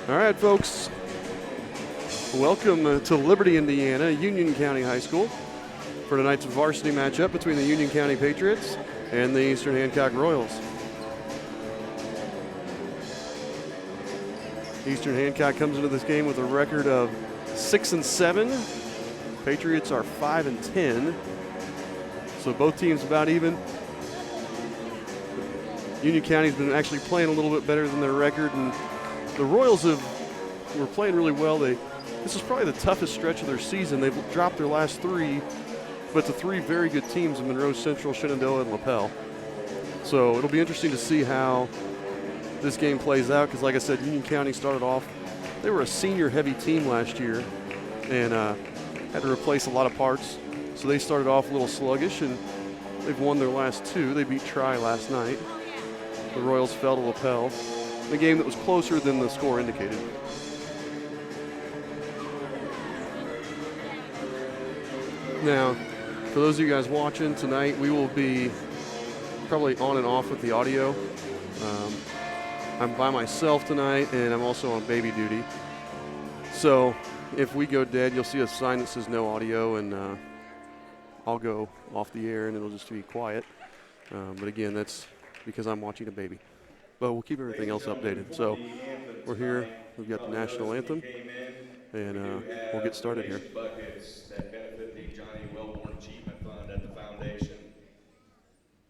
All right, folks. Welcome to Liberty, Indiana, Union County High School for tonight's varsity matchup between the Union County Patriots and the Eastern Hancock Royals. Eastern Hancock comes into this game with a record of 6-7. Patriots are 5-10. So both teams about even. Union County's been actually playing a little bit better than their record, and the Royals were playing really well. This is probably the toughest stretch of their season. They've dropped their last three, but the three very good teams of Monroe Central, Shenandoah, and LaPel. So it'll be interesting to see how this game plays out because, like I said, Union County started off, they were a senior-heavy team last year and had to replace a lot of parts. So they started off a little sluggish, and they've won their last two. They beat Tri last night. The Royals fell to LaPel, a game that was closer than the score indicated. Now, for those of you guys watching tonight, we will be probably on and off with the audio. I'm by myself tonight, and I'm also on baby duty. So if we go dead, you'll see a sign that says no audio, and I'll go off the air, and it'll just be quiet. But again, that's because I'm watching a baby. But we'll keep everything else updated. So we're here. We've got the national anthem, and we'll get started here.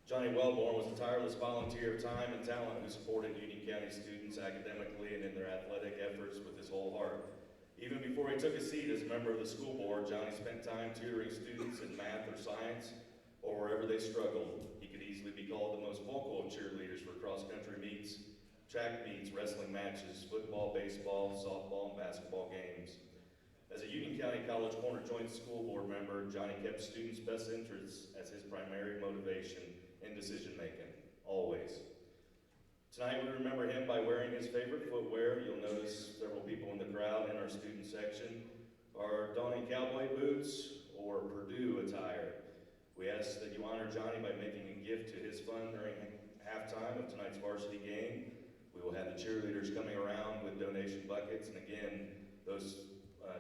Johnny Wellborn was a tireless volunteer of time and talent who supported Union County students academically and in their athletic efforts with his whole heart. Even before he took a seat as a member of the school board, Johnny spent time tutoring students in math or science or wherever they struggled. He could easily be called the most vocal of cheerleaders for cross-country meets, track meets, wrestling matches, football, baseball, softball, and basketball games. As a Union County College Corner Joint School Board member, Johnny kept students' best interests as his primary motivation in decision-making, always. Tonight we remember him by wearing his favorite footwear. You'll notice several people in the crowd in our student section are donning cowboy boots or Purdue attire. We ask that you honor Johnny by making a gift to his fund during halftime of tonight's varsity game. We will have the cheerleaders coming around with donation buckets, and again, those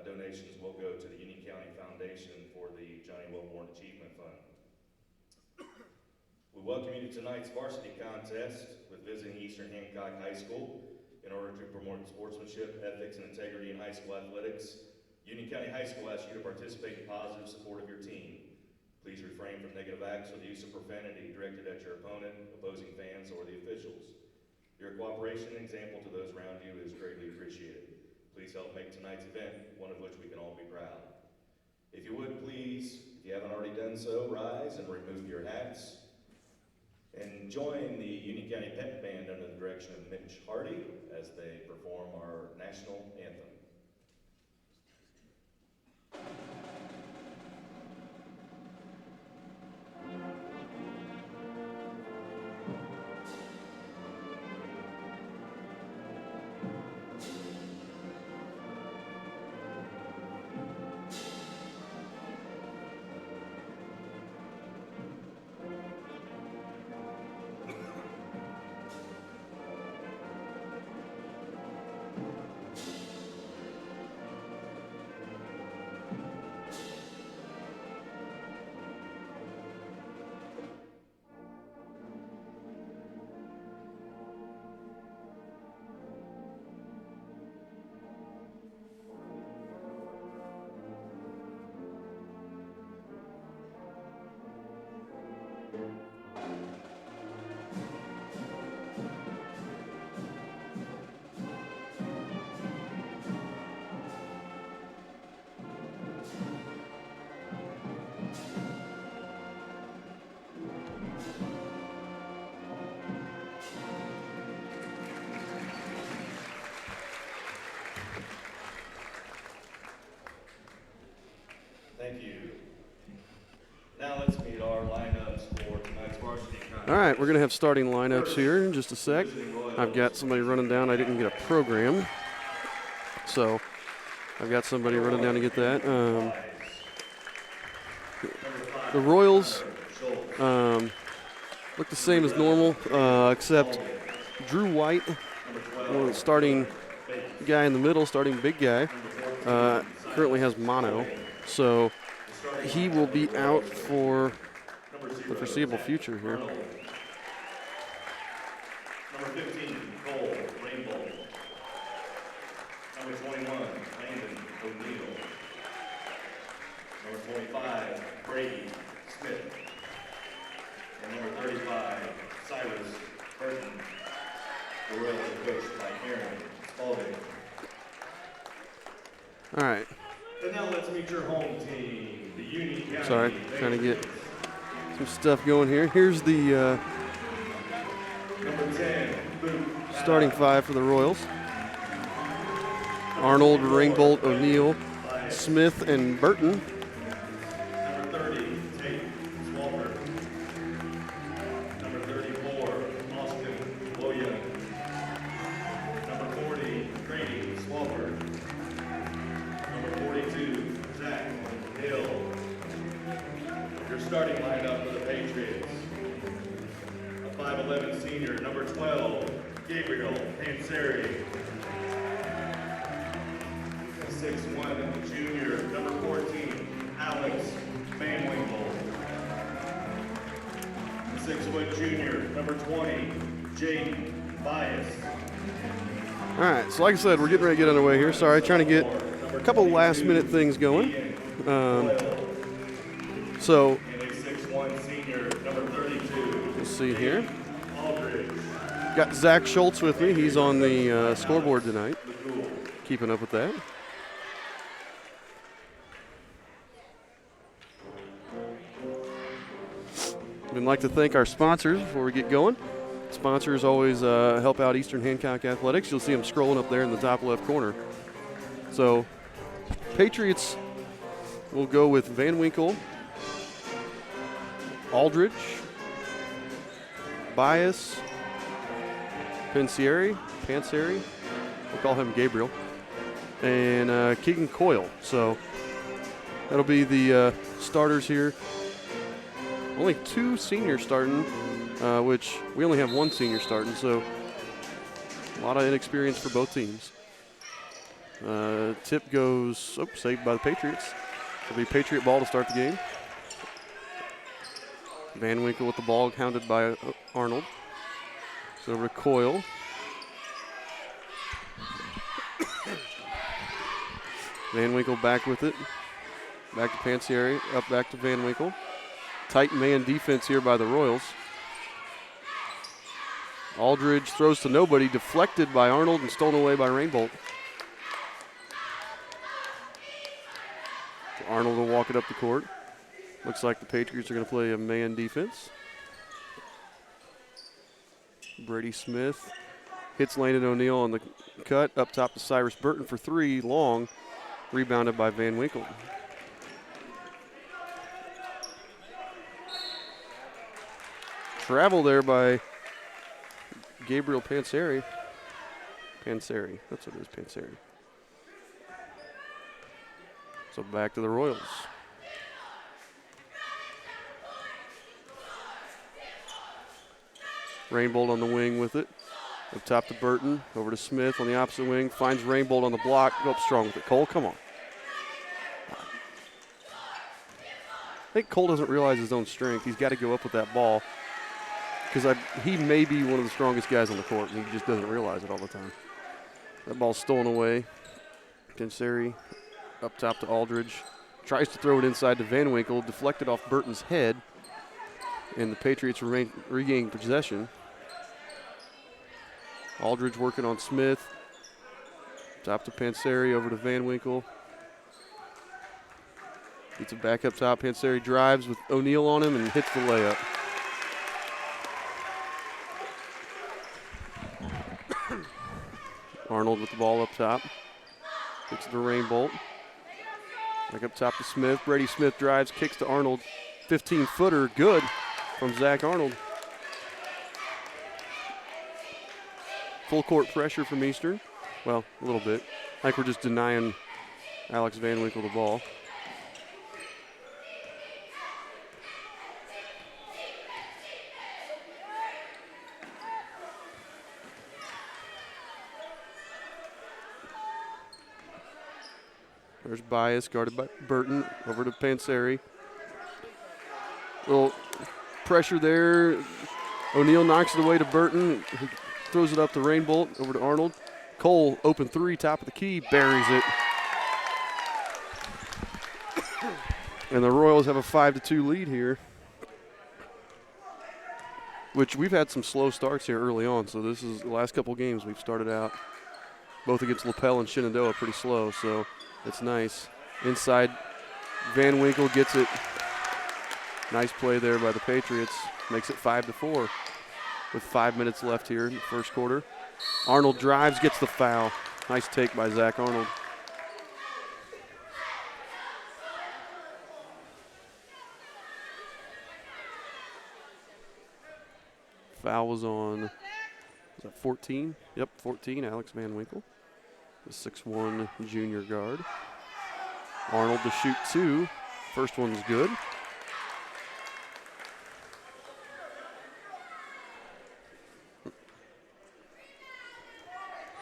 donations will go to the Union County Foundation for the Johnny Wellborn Achievement Fund. We welcome you to tonight's varsity contest with visiting Eastern Hancock High School. In order to promote sportsmanship, ethics, and integrity in high school athletics, Union County High School asks you to participate in positive support of your team. Please refrain from negative acts or the use of profanity directed at your opponent, opposing fans, or the officials. Your cooperation and example to those around you is greatly appreciated. Please help make tonight's event one of which we can all be proud. If you would please, if you haven't already done so, rise and remove your hats. And join the Union County Pep Band under the direction of Mitch Hardy as they perform our national anthem. Thank you. Now let's meet our lineups for tonight's varsity contest. All right, we're going to have starting lineups here in just a sec. I've got somebody running down. I didn't get a program, so I've got somebody running down to get that. The Royals look the same as normal, except Drew White, one of the starting guy in the middle, starting big guy, currently has mono. So he will be out for the foreseeable future here. Number 15, Cole Rainbow. Number 21, Landon O'Neill. Number 25, Brady Smith. And number 35, Cyrus Burton. The Royals are coached by Aaron Spalding. All right. And now let's meet your home team, the Union County. Sorry, trying to get some stuff going here. Here's the number 10, starting five for the Royals. Arnold, Ringbolt, O'Neill, Smith, and Burton. Number 30, Tate Swalford. Number 34, Austin Williams. Number 40, Grady Swalford. Number 42, Zach Hill. Your starting lineup for the Patriots. A 5'11 senior, number 12, Gabriel Panseri. A 6'1 junior, number 14, Alex Van Winkle. A 6-foot junior, number 20, Jaden Bias. All right, so like I said, we're getting ready to get underway here. Sorry, trying to get a couple last-minute things going. So And a 6'1 senior, number 32. let's see here. Aldridge. Got Zach Schultz with me. He's on the scoreboard tonight, keeping up with that. We'd like to thank our sponsors before we get going. Sponsors always help out Eastern Hancock Athletics. You'll see them scrolling up there in the top left corner. So Patriots will go with Van Winkle, Aldridge, Bias, Panseri, we'll call him Gabriel, and Keegan Coyle. So that'll be the starters here. Only two seniors starting, which we only have one senior starting, so a lot of inexperience for both teams. Tip goes, saved by the Patriots. It'll be Patriot ball to start the game. Van Winkle with the ball, hounded by Arnold. So over to Coyle. Van Winkle back with it. Back to Panseri, up back to Van Winkle. Tight man defense here by the Royals. Aldridge throws to nobody, deflected by Arnold and stolen away by Rainbolt. Arnold will walk it up the court. Looks like the Patriots are going to play a man defense. Brady Smith hits Landon O'Neill on the cut. Up top to Cyrus Burton for three, long. Rebounded by Van Winkle. Travel there by Gabriel Panseri. That's what it is, Panseri. So back to the Royals. Rainbolt on the wing with it. Up top to Burton. Over to Smith on the opposite wing. Finds Rainbolt on the block. Go up strong with it. Cole, come on. I think Cole doesn't realize his own strength. He's got to go up with that ball. Because he may be one of the strongest guys on the court, and he just doesn't realize it all the time. That ball's stolen away. Panseri up top to Aldridge. Tries to throw it inside to Van Winkle. Deflected off Burton's head. And the Patriots regaining possession. Aldridge working on Smith. Top to Panseri, over to Van Winkle. Gets it back up top. Panseri drives with O'Neill on him and hits the layup. Arnold with the ball up top. Kicks to Rainbolt. Back up top to Smith. Brady Smith drives, kicks to Arnold. 15-footer, good from Zach Arnold. Full court pressure from Eastern. Well, a little bit. I think we're just denying Alex Van Winkle the ball. There's Bias, guarded by Burton, over to Panseri. Little pressure there. O'Neal knocks it away to Burton. He throws it up to Rainbolt, over to Arnold. Cole, open three, top of the key, buries it. And the Royals have a 5-2 lead here, which we've had some slow starts here early on. So this is the last couple games we've started out, both against LaPel and Shenandoah, pretty slow. So it's nice. Inside, Van Winkle gets it. Nice play there by the Patriots. Makes it 5-4 with 5 minutes left here in the first quarter. Arnold drives, gets the foul. Nice take by Zach Arnold. Foul was on, is that 14? Yep, 14, Alex Van Winkle, the 6'1" junior guard. Arnold to shoot two. First one's good.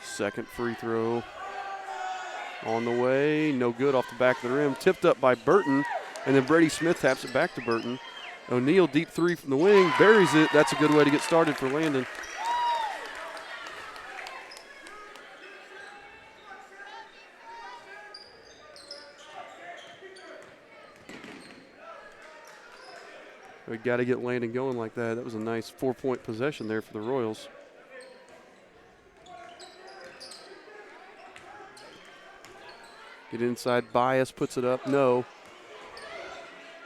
Second free throw on the way. No good, off the back of the rim. Tipped up by Burton, and then Brady Smith taps it back to Burton. O'Neal, deep three from the wing, buries it. That's a good way to get started for Landon. We got to get Landon going like that. That was a nice 4-point possession there for the Royals. Get inside, Bias puts it up, no.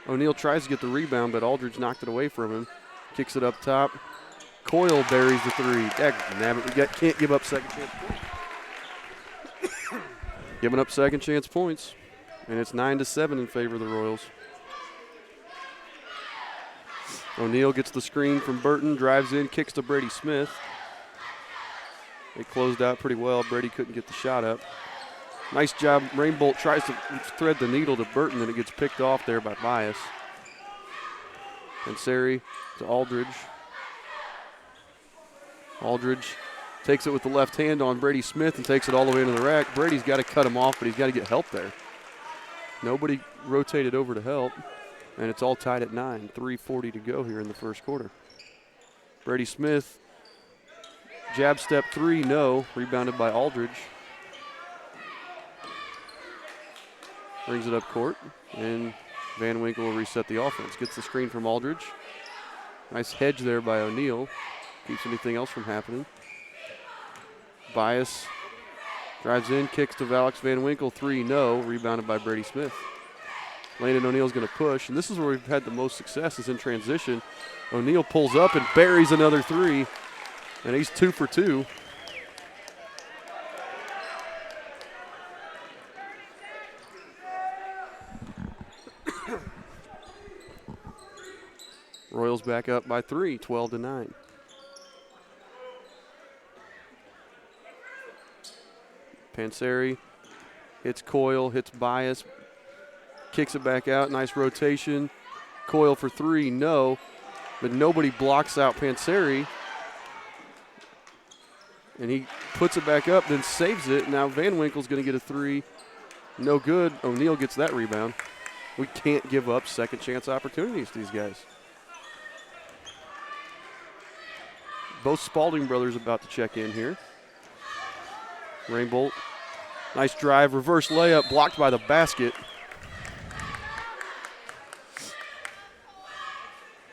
O'Neal tries to get the rebound, but Aldridge knocked it away from him. Kicks it up top. Coyle buries the three. Dagnabbit, we can't give up second chance points. Giving up second chance points, and it's 9-7 in favor of the Royals. O'Neal gets the screen from Burton, drives in, kicks to Brady Smith. They closed out pretty well. Brady couldn't get the shot up. Nice job. Rainbolt tries to thread the needle to Burton, and it gets picked off there by Bias. And Sari to Aldridge. Aldridge takes it with the left hand on Brady Smith and takes it all the way into the rack. Brady's got to cut him off, but he's got to get help there. Nobody rotated over to help, and it's all tied at 9. 3:40 to go here in the first quarter. Brady Smith, jab step three, no. Rebounded by Aldridge. Brings it up court, and Van Winkle will reset the offense. Gets the screen from Aldridge. Nice hedge there by O'Neal. Keeps anything else from happening. Bias drives in, kicks to Alex Van Winkle. Three, no. Rebounded by Brady Smith. Landon O'Neal's going to push, and this is where we've had the most success is in transition. O'Neal pulls up and buries another three, and he's 2 for 2. Royals back up by 3, 12-9. Panseri hits Coyle, hits Bias, kicks it back out. Nice rotation. Coyle for three, no. But nobody blocks out Panseri. And he puts it back up, then saves it. Now Van Winkle's going to get a three. No good. O'Neal gets that rebound. We can't give up second chance opportunities to these guys. Both Spalding brothers about to check in here. Rainbolt, nice drive, reverse layup, blocked by the basket.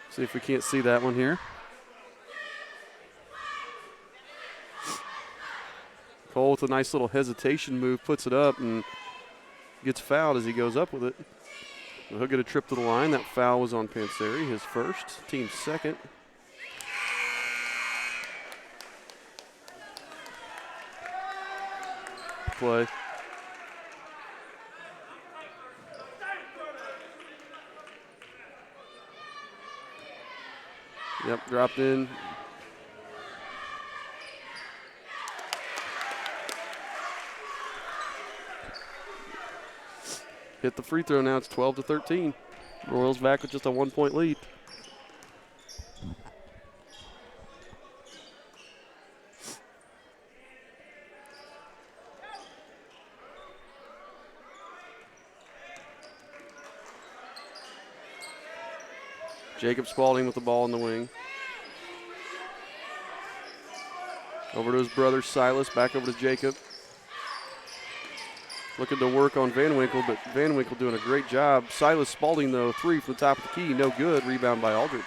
See if we can't see that one here. Cole with a nice little hesitation move, puts it up and gets fouled as he goes up with it. He'll get a trip to the line. That foul was on Panseri, his first, team's second. Play. Yep, dropped in. Hit the free throw now. It's 12-13. Royals back with just a 1-point lead. Jacob Spalding with the ball in the wing. Over to his brother Silas, back over to Jacob. Looking to work on Van Winkle, but Van Winkle doing a great job. Silas Spalding, though, 3 from the top of the key, no good. Rebound by Aldridge.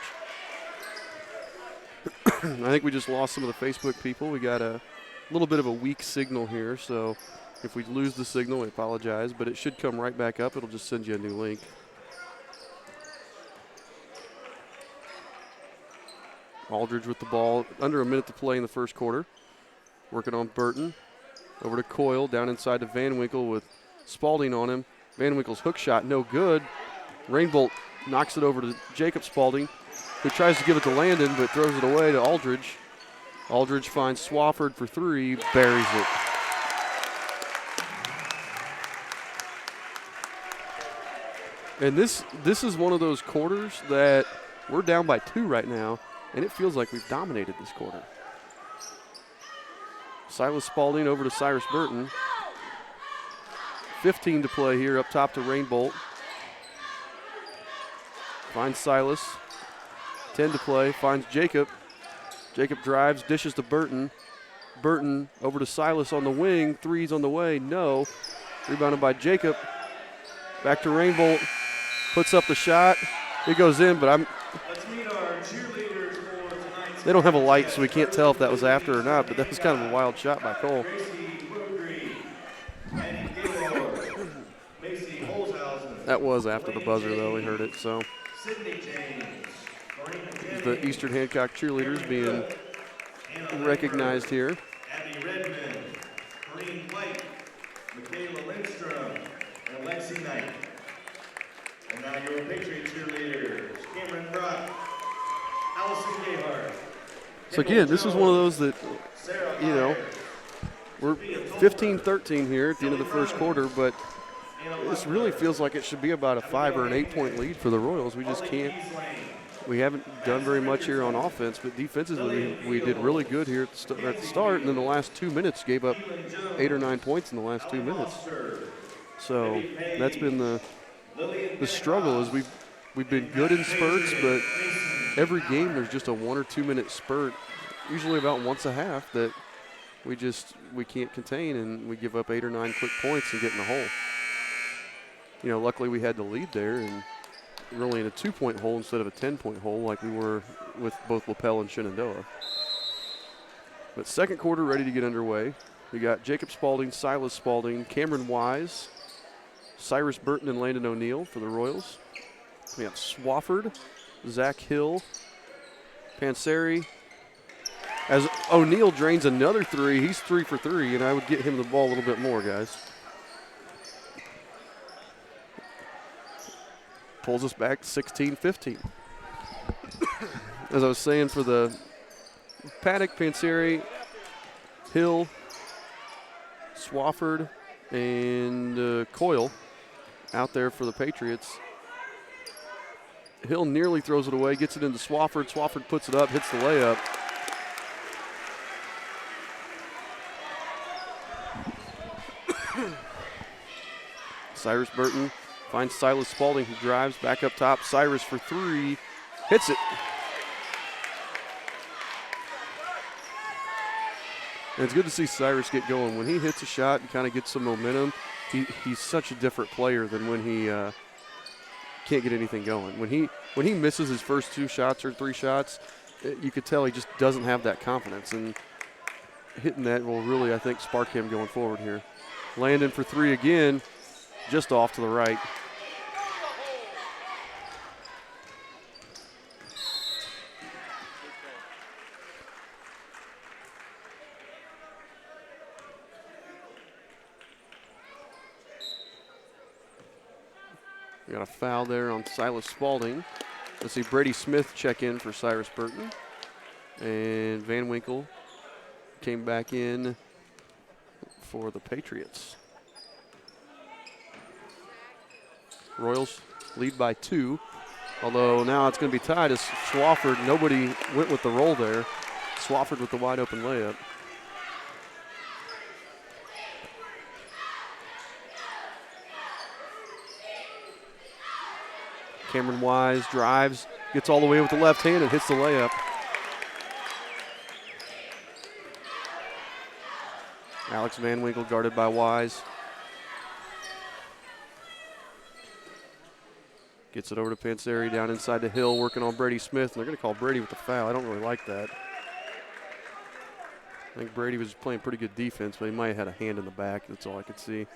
I think we just lost some of the Facebook people. We got a little bit of a weak signal here, so if we lose the signal, we apologize, but it should come right back up. It'll just send you a new link. Aldridge with the ball, under a minute to play in the first quarter. Working on Burton. Over to Coyle, down inside to Van Winkle with Spalding on him. Van Winkle's hook shot, no good. Rainbolt knocks it over to Jacob Spalding, who tries to give it to Landon, but throws it away to Aldridge. Aldridge finds Swafford for 3, buries it. And this is one of those quarters that we're down by 2 right now, and it feels like we've dominated this quarter. Silas Spalding over to Cyrus Burton. 15 to play here, up top to Rainbolt. Finds Silas. 10 to play, finds Jacob. Jacob drives, dishes to Burton. Burton over to Silas on the wing. 3's on the way, no. Rebounded by Jacob. Back to Rainbolt. Puts up the shot. It goes in, but Let's meet our cheerleaders for tonight's. they don't have a light, so we can't tell if that was after or not, but that was kind of a wild shot by Cole. That was after the buzzer, though. We heard it, so. The Eastern Hancock cheerleaders being recognized here. Abby Redmond, Kareem White, Michaela Lindstrom, and Alexi Knight. And now your Patriot cheerleaders, Cameron Brock, Allison Gayhart. So again, this is one of those that, you know, we're 15-13 here at the end of the first quarter, but this really feels like it should be about a 5 or an 8 point lead for the Royals. We just can't. We haven't done very much here on offense, but defensively we did really good here at the start, and then the last 2 minutes gave up 8 or 9 points in the last 2 minutes. So that's been the struggle. Is we've been good in spurts, but every game there's just a 1 or 2 minute spurt, usually about once a half, that we can't contain, and we give up 8 or 9 quick points and get in the hole. You know, luckily we had the lead there, and we're only in a 2 point hole instead of a 10 point hole like we were with both LaPel and Shenandoah. But second quarter ready to get underway. We got Jacob Spalding, Silas Spalding, Cameron Wise, Cyrus Burton, and Landon O'Neill for the Royals. We have Swafford, Zach Hill, Panseri. As O'Neill drains another 3, he's 3 for 3, and I would get him the ball a little bit more, guys. Pulls us back 16-15. As I was saying, for the Paddock, Panseri, Hill, Swafford, and Coyle out there for the Patriots. Hill nearly throws it away, gets it into Swafford. Swafford puts it up, hits the layup. Cyrus Burton finds Silas Spalding, who drives back up top. Cyrus for 3, hits it. And it's good to see Cyrus get going. When he hits a shot and kind of gets some momentum, he's such a different player than when he can't get anything going. When he misses his first 2 shots or 3 shots, you could tell he just doesn't have that confidence. And hitting that will really, I think, spark him going forward here. Landon for 3 again, just off to the right. We got a foul there on Silas Spalding. Let's see Brady Smith check in for Cyrus Burton. And Van Winkle came back in for the Patriots. Royals lead by 2, although now it's going to be tied as Swafford. Nobody went with the roll there. Swafford with the wide open layup. Cameron Wise drives, Gets all the way with the left hand and hits the layup. Alex Van Winkle guarded by Wise. Gets it over to Panseri down inside the Hill, working on Brady Smith. And they're going to call Brady with the foul. I don't really like that. I think Brady was playing pretty good defense, but he might have had a hand in the back. That's all I could see.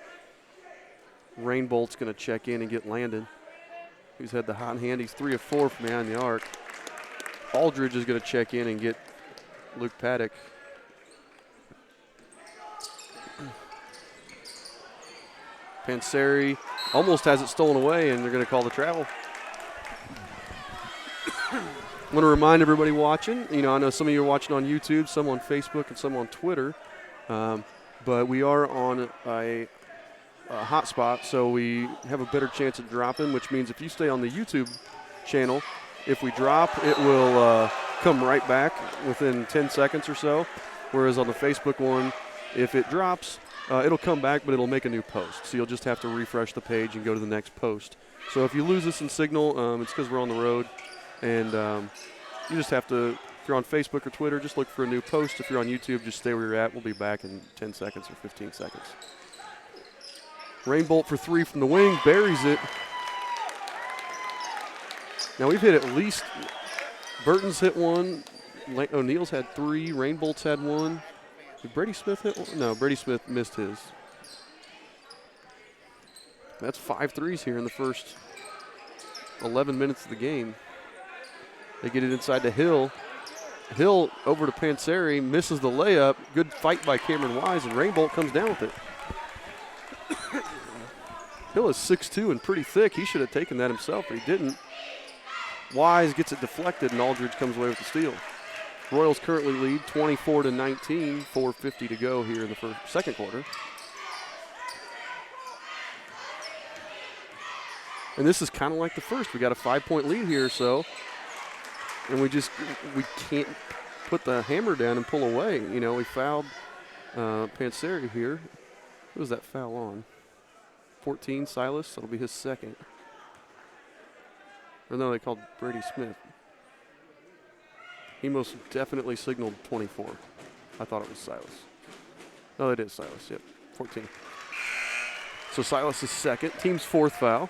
Rainbolt's going to check in and get Landon, who's had the hot hand. He's 3 of 4 from behind the arc. Aldridge is going to check in and get Luke Paddock. Panseri almost has it stolen away, and they're going to call the travel. I want to remind everybody watching, I know some of you are watching on YouTube, some on Facebook, and some on Twitter, but we are on a hotspot, so we have a better chance of dropping, which means if you stay on the YouTube channel, if we drop, it will come right back within 10 seconds or so, whereas on the Facebook one, if it drops, it'll come back, but it'll make a new post. So you'll just have to refresh the page and go to the next post. So if you lose us in signal, it's because we're on the road. And you just have to, if you're on Facebook or Twitter, just look for a new post. If you're on YouTube, just stay where you're at. We'll be back in 10 seconds or 15 seconds. Rainbolt for 3 from the wing, buries it. Now we've hit at least, Burton's hit 1, O'Neal's had 3, Rainbolt's had 1. Did Brady Smith hit one? No, Brady Smith missed his. That's 5 threes here in the first 11 minutes of the game. They get it inside to Hill. Hill over to Panseri, misses the layup. Good fight by Cameron Wise, and Rainbolt comes down with it. Hill is 6'2" and pretty thick. He should have taken that himself, but he didn't. Wise gets it deflected, and Aldridge comes away with the steal. Royals currently lead 24-19, 4:50 to go here in the second quarter. And this is kind of like the first. We got a 5-point lead here, and we can't put the hammer down and pull away. We fouled Panseri here. Who was that foul on? 14, Silas. That'll be his second. Or no, they called Brady Smith. He most definitely signaled 24. I thought it was Silas. No, it is Silas. Yep, 14. So Silas is second. Team's 4th foul.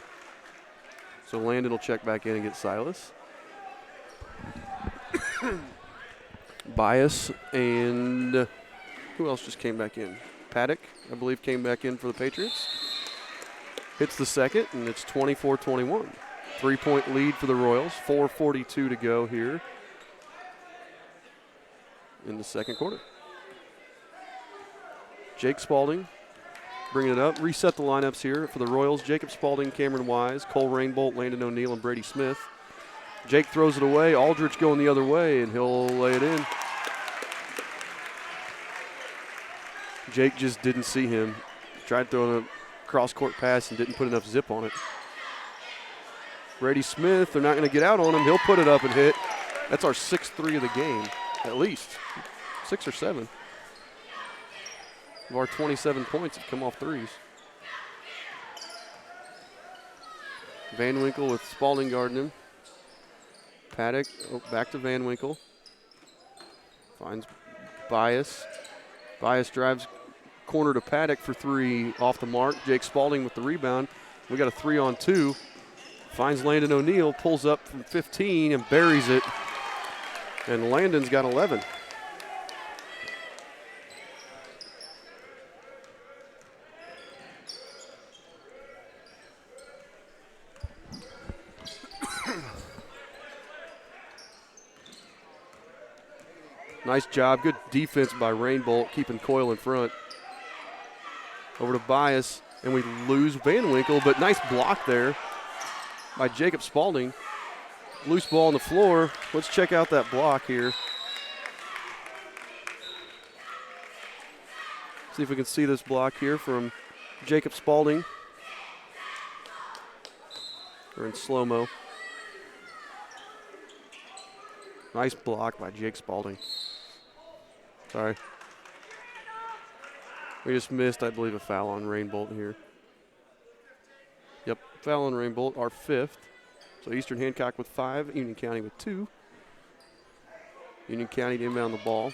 So Landon will check back in and get Silas. Bias and who else just came back in? Paddock, I believe, came back in for the Patriots. Hits the second, and it's 24-21. 3-point lead for the Royals. 4:42 to go here in the second quarter. Jake Spalding bringing it up. Reset the lineups here for the Royals. Jacob Spalding, Cameron Wise, Cole Rainbolt, Landon O'Neal, and Brady Smith. Jake throws it away. Aldridge going the other way, and he'll lay it in. Jake just didn't see him. Tried throwing a cross-court pass and didn't put enough zip on it. Brady Smith, they're not going to get out on him. He'll put it up and hit. That's our 6th 3 of the game, at least. 6 or 7. Of our 27 points have come off threes. Van Winkle with Spalding guarding him. Paddock, back to Van Winkle. Finds Bias. Bias drives corner to Paddock for 3 off the mark. Jake Spalding with the rebound. We got a 3-on-2. Finds Landon O'Neal, pulls up from 15 and buries it. And Landon's got 11. Nice job. Good defense by Rainbolt, keeping Coyle in front. Over to Bias, and we lose Van Winkle, but nice block there by Jacob Spalding. Loose ball on the floor. Let's check out that block here. See if we can see this block here from Jacob Spalding. We're in slow-mo. Nice block by Jake Spalding. Sorry. We just missed, I believe, a foul on Rainbolt here. Yep, foul on Rainbolt, our 5th. So Eastern Hancock with 5, Union County with 2. Union County to inbound the ball.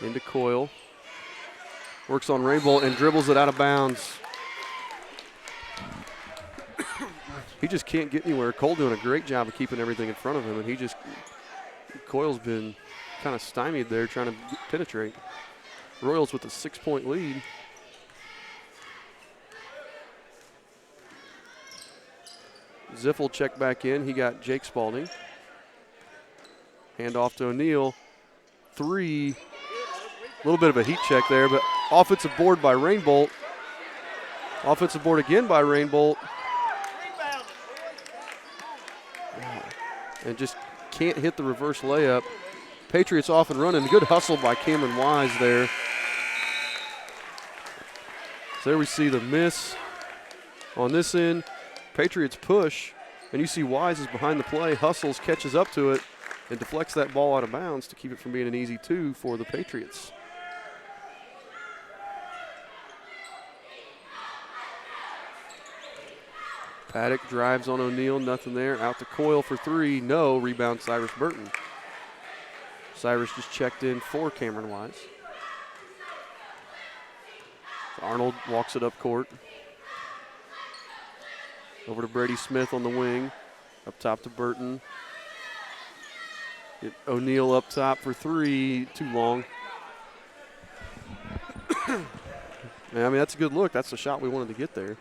Into Coyle. Works on Rainbolt and dribbles it out of bounds. He just can't get anywhere. Cole doing a great job of keeping everything in front of him, and Coyle's been kind of stymied there trying to penetrate. Royals with a 6-point lead. Ziffel checked back in. He got Jake Spalding. Hand off to O'Neal. 3. A little bit of a heat check there, but offensive board by Rainbolt. Offensive board again by Rainbolt. And just can't hit the reverse layup. Patriots off and running. Good hustle by Cameron Wise there. So there we see the miss on this end. Patriots push, and you see Wise is behind the play, hustles, catches up to it, and deflects that ball out of bounds to keep it from being an easy 2 for the Patriots. Paddock drives on O'Neal, nothing there. Out to Coyle for 3, no. Rebound Cyrus Burton. Cyrus just checked in for Cameron Wise. Arnold walks it up court. Over to Brady Smith on the wing. Up top to Burton. Get O'Neal up top for 3, too long. Yeah, I mean, that's a good look. That's the shot we wanted to get there.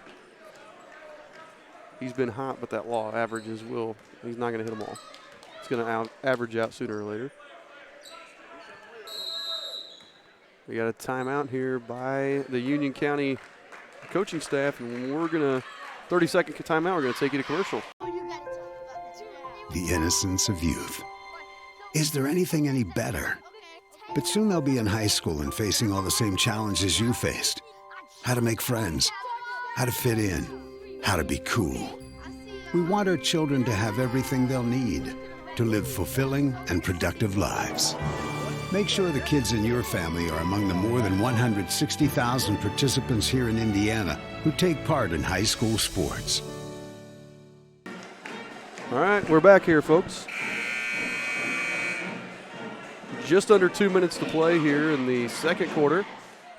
He's been hot, but that law averages he's not going to hit them all. It's going to average out sooner or later. We got a timeout here by the Union County coaching staff, and we're going to, 30-second timeout, we're going to take you to commercial. The innocence of youth. Is there anything any better? But soon they'll be in high school and facing all the same challenges you faced. How to make friends, how to fit in, how to be cool. We want our children to have everything they'll need to live fulfilling and productive lives. Make sure the kids in your family are among the more than 160,000 participants here in Indiana who take part in high school sports. All right, we're back here, folks. Just under 2 minutes to play here in the second quarter.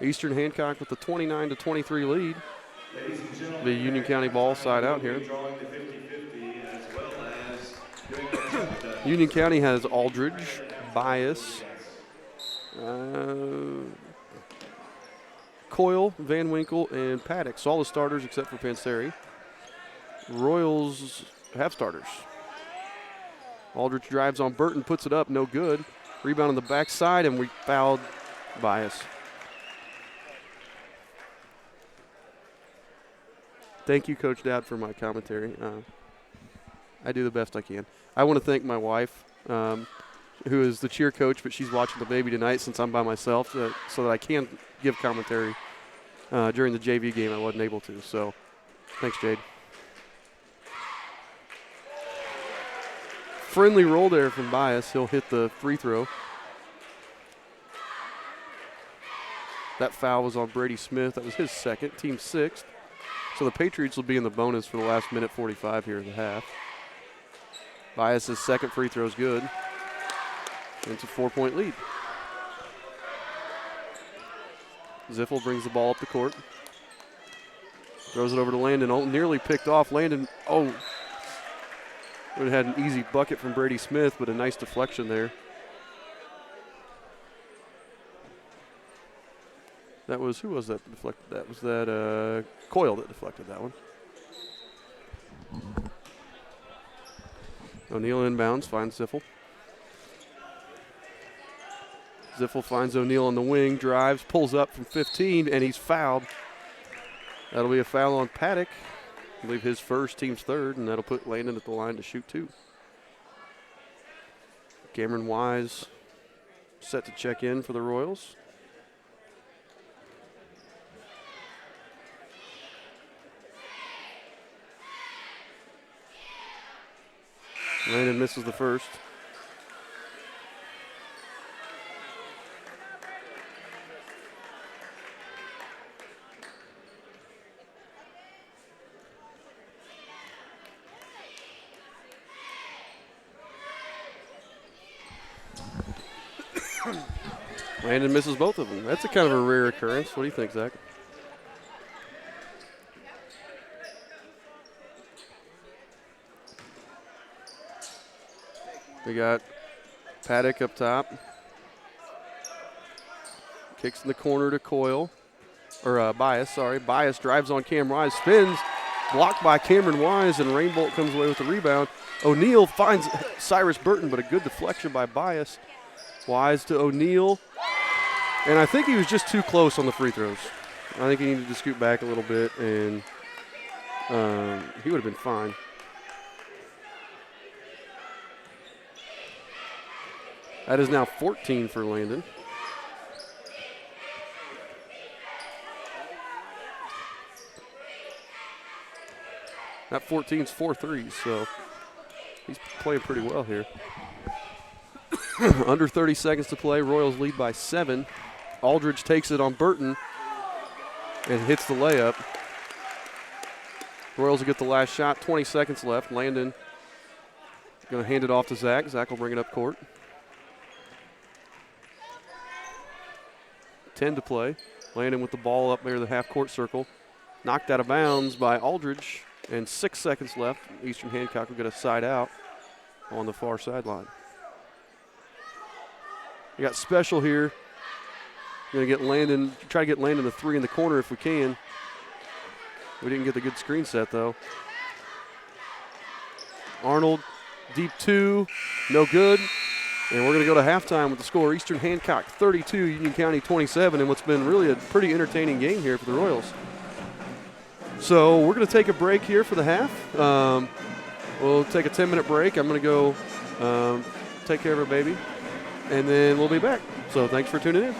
Eastern Hancock with the 29-23 lead. The Union County ball side out here. Union County has Aldridge, Bias, Coyle, Van Winkle, and Paddock. So all the starters except for Panseri. Royals have starters. Aldridge drives on Burton, puts it up, no good. Rebound on the backside, and we fouled Bias. Thank you, Coach Dowd, for my commentary. I do the best I can. I want to thank my wife, who is the cheer coach, but she's watching the baby tonight since I'm by myself, so that I can give commentary during the JV game. I wasn't able to, so thanks, Jade. Friendly roll there from Bias. He'll hit the free throw. That foul was on Brady Smith. That was his second, team sixth. So the Patriots will be in the bonus for the last minute 45 here in the half. Bias's second free throw is good. And it's a 4-point lead. Ziffel brings the ball up the court. Throws it over to Landon. Oh, nearly picked off. Landon, would have had an easy bucket from Brady Smith, but a nice deflection there. That was, who was that deflected? That was that Coyle that deflected that one. O'Neal inbounds, finds Ziffel. Ziffel finds O'Neal on the wing, drives, pulls up from 15, and he's fouled. That'll be a foul on Paddock. I believe his first, team's third, and that'll put Landon at the line to shoot 2. Cameron Wise set to check in for the Royals. Landon misses the first. Landon misses both of them. That's a kind of a rare occurrence. What do you think, Zach? We got Paddock up top. Kicks in the corner to Coyle. Or Bias, sorry. Bias drives on Cam Wise, spins, blocked by Cameron Wise, and Rainbolt comes away with the rebound. O'Neal finds Cyrus Burton, but a good deflection by Bias. Wise to O'Neal. And I think he was just too close on the free throws. I think he needed to scoot back a little bit, and he would have been fine. That is now 14 for Landon. That 14's 4 threes, so he's playing pretty well here. Under 30 seconds to play. Royals lead by 7. Aldridge takes it on Burton and hits the layup. Royals will get the last shot. 20 seconds left. Landon going to hand it off to Zach. Zach will bring it up court. 10 to play. Landon with the ball up there in the half-court circle. Knocked out of bounds by Aldridge. And 6 seconds left. Eastern Hancock will get a side out on the far sideline. We got special here. Going to get Landon, try to get Landon the 3 in the corner if we can. We didn't get the good screen set though. Arnold, deep 2, no good. And we're going to go to halftime with the score. Eastern Hancock 32, Union County 27, and what's been really a pretty entertaining game here for the Royals. So we're going to take a break here for the half. We'll take a 10-minute break. I'm going to go take care of our baby, and then we'll be back. So thanks for tuning in.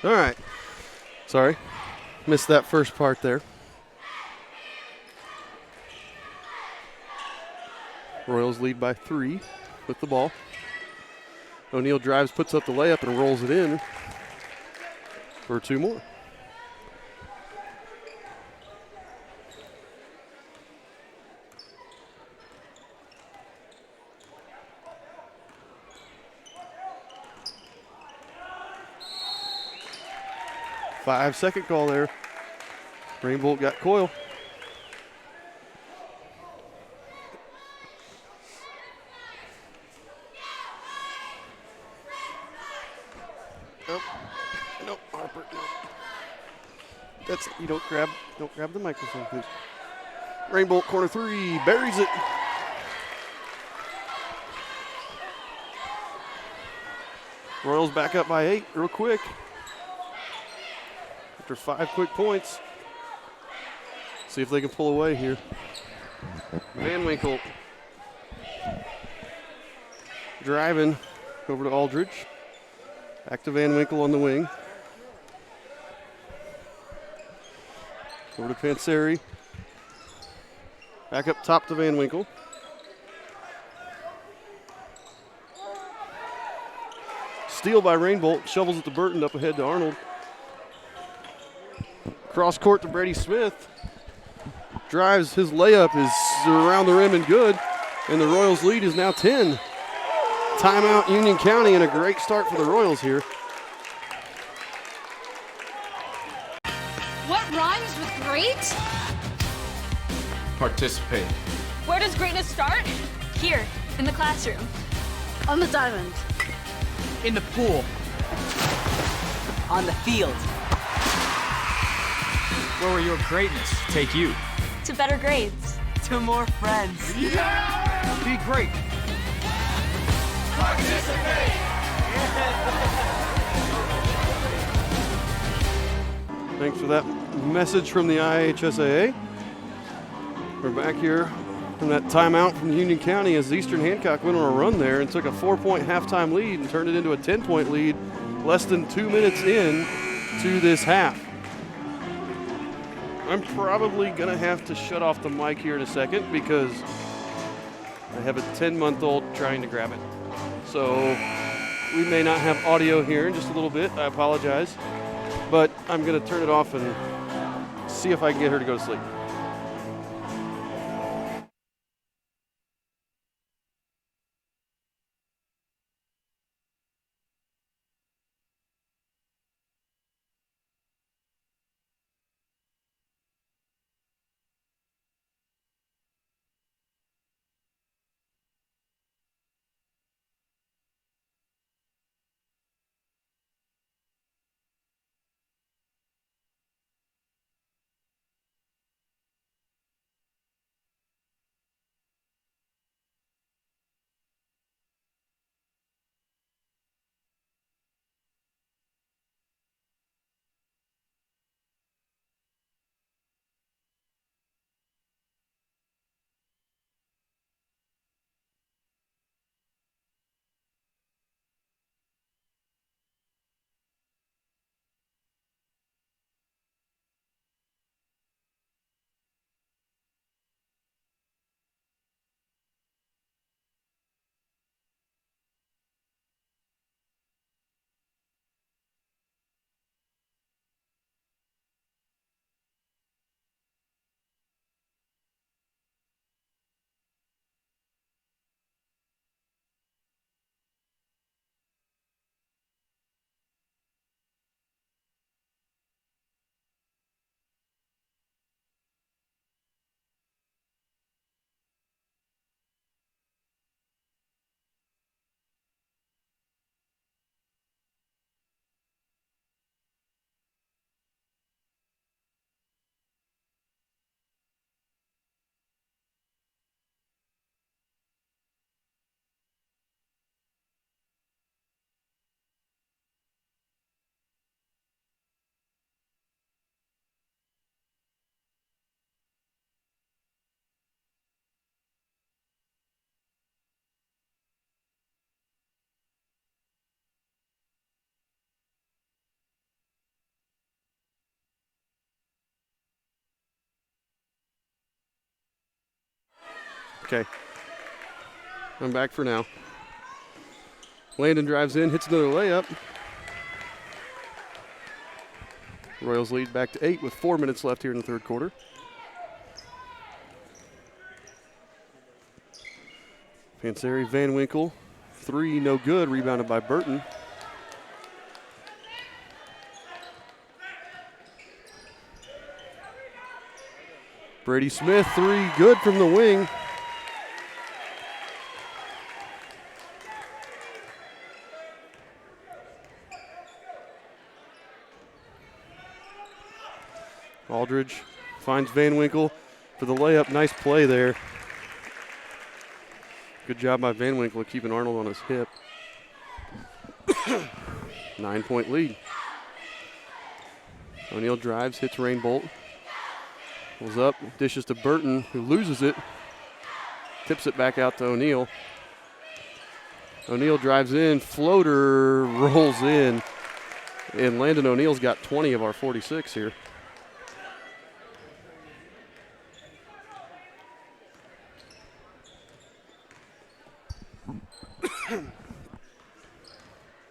All right. Sorry. Missed that first part there. Royals lead by 3 with the ball. O'Neal drives, puts up the layup, and rolls it in for 2 more. Five-second call there. Rainbolt got Coyle. Nope, Harper, nope. That's, you don't grab the microphone, please. Rainbolt corner 3, buries it. Royals back up by 8 real quick. After 5 quick points. See if they can pull away here. Van Winkle driving over to Aldridge. Back to Van Winkle on the wing. Over to Panseri. Back up top to Van Winkle. Steal by Rainbolt. Shovels it to Burton, up ahead to Arnold. Cross court to Brady Smith. Drives, his layup is around the rim and good. And the Royals lead is now 10. Timeout Union County, and a great start for the Royals here. What rhymes with great? Participate. Where does greatness start? Here, in the classroom. On the diamond. In the pool. On the field. Where will your greatness take you? To better grades. To more friends. Yeah! Be great. Participate! Thanks for that message from the IHSAA. We're back here from that timeout from Union County as Eastern Hancock went on a run there and took a 4-point halftime lead and turned it into a 10-point lead less than 2 minutes in to this half. I'm probably going to have to shut off the mic here in a second because I have a 10-month-old trying to grab it. So we may not have audio here in just a little bit. I apologize. But I'm going to turn it off and see if I can get her to go to sleep. Okay. I'm back for now. Landon drives in, hits another layup. Royals lead back to 8 with 4 minutes left here in the third quarter. Panseri, Van Winkle, 3, no good, rebounded by Burton. Brady Smith, 3, good from the wing. Aldridge finds Van Winkle for the layup. Nice play there. Good job by Van Winkle keeping Arnold on his hip. 9-point lead. O'Neal drives, hits Rainbolt. Pulls up, dishes to Burton, who loses it. Tips it back out to O'Neal. O'Neal drives in, floater rolls in. And Landon O'Neal's got 20 of our 46 here.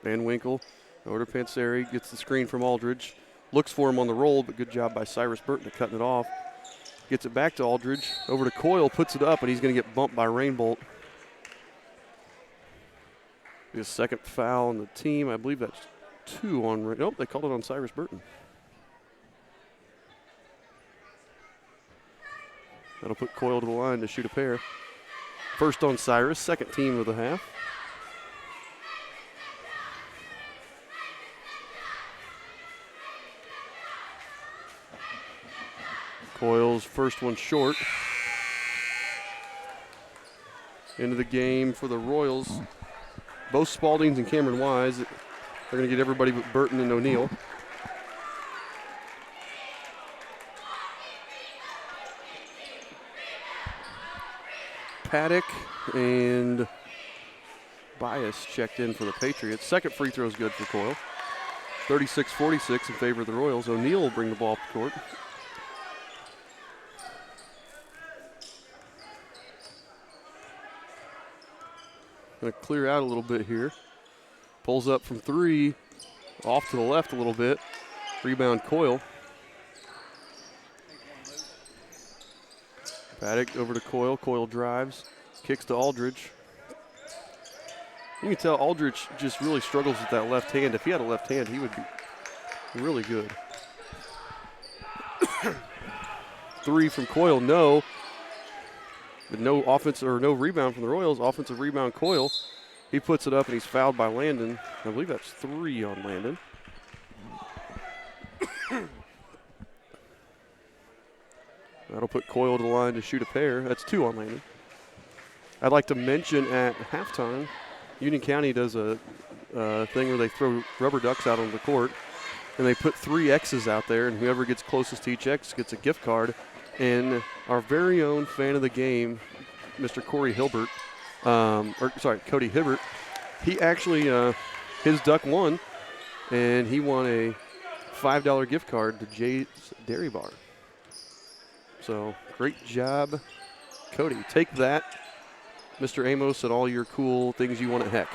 Van Winkle over to Panseri, gets the screen from Aldridge. Looks for him on the roll, but good job by Cyrus Burton to cutting it off. Gets it back to Aldridge, over to Coyle, puts it up, and he's going to get bumped by Rainbolt. His second foul on the team. I believe that's 2 on, nope, they called it on Cyrus Burton. That'll put Coyle to the line to shoot a pair. First on Cyrus, second team of the half. Coyle's first one short. Into the game for the Royals. Both Spaldings and Cameron Wise. They're going to get everybody but Burton and O'Neal. Paddock and Bias checked in for the Patriots. Second free throw is good for Coyle. 36-46 in favor of the Royals. O'Neal will bring the ball up the court. Going to clear out a little bit here. Pulls up from 3. Off to the left a little bit. Rebound Coyle. Paddock over to Coyle. Coyle drives. Kicks to Aldridge. You can tell Aldridge just really struggles with that left hand. If he had a left hand, he would be really good. 3 from Coyle, no. But no offense or no rebound from the Royals. Offensive rebound Coyle. He puts it up and he's fouled by Landon. I believe that's 3 on Landon. That'll put Coyle to the line to shoot a pair. That's 2 on Landon. I'd like to mention at halftime, Union County does a thing where they throw rubber ducks out on the court, and they put 3 X's out there, and whoever gets closest to each X gets a gift card. And our very own fan of the game, Mr. Cody Hibbert, he actually, his duck won, and he won a $5 gift card to Jay's Dairy Bar. So great job, Cody. Take that, Mr. Amos, and all your cool things you want at Heck.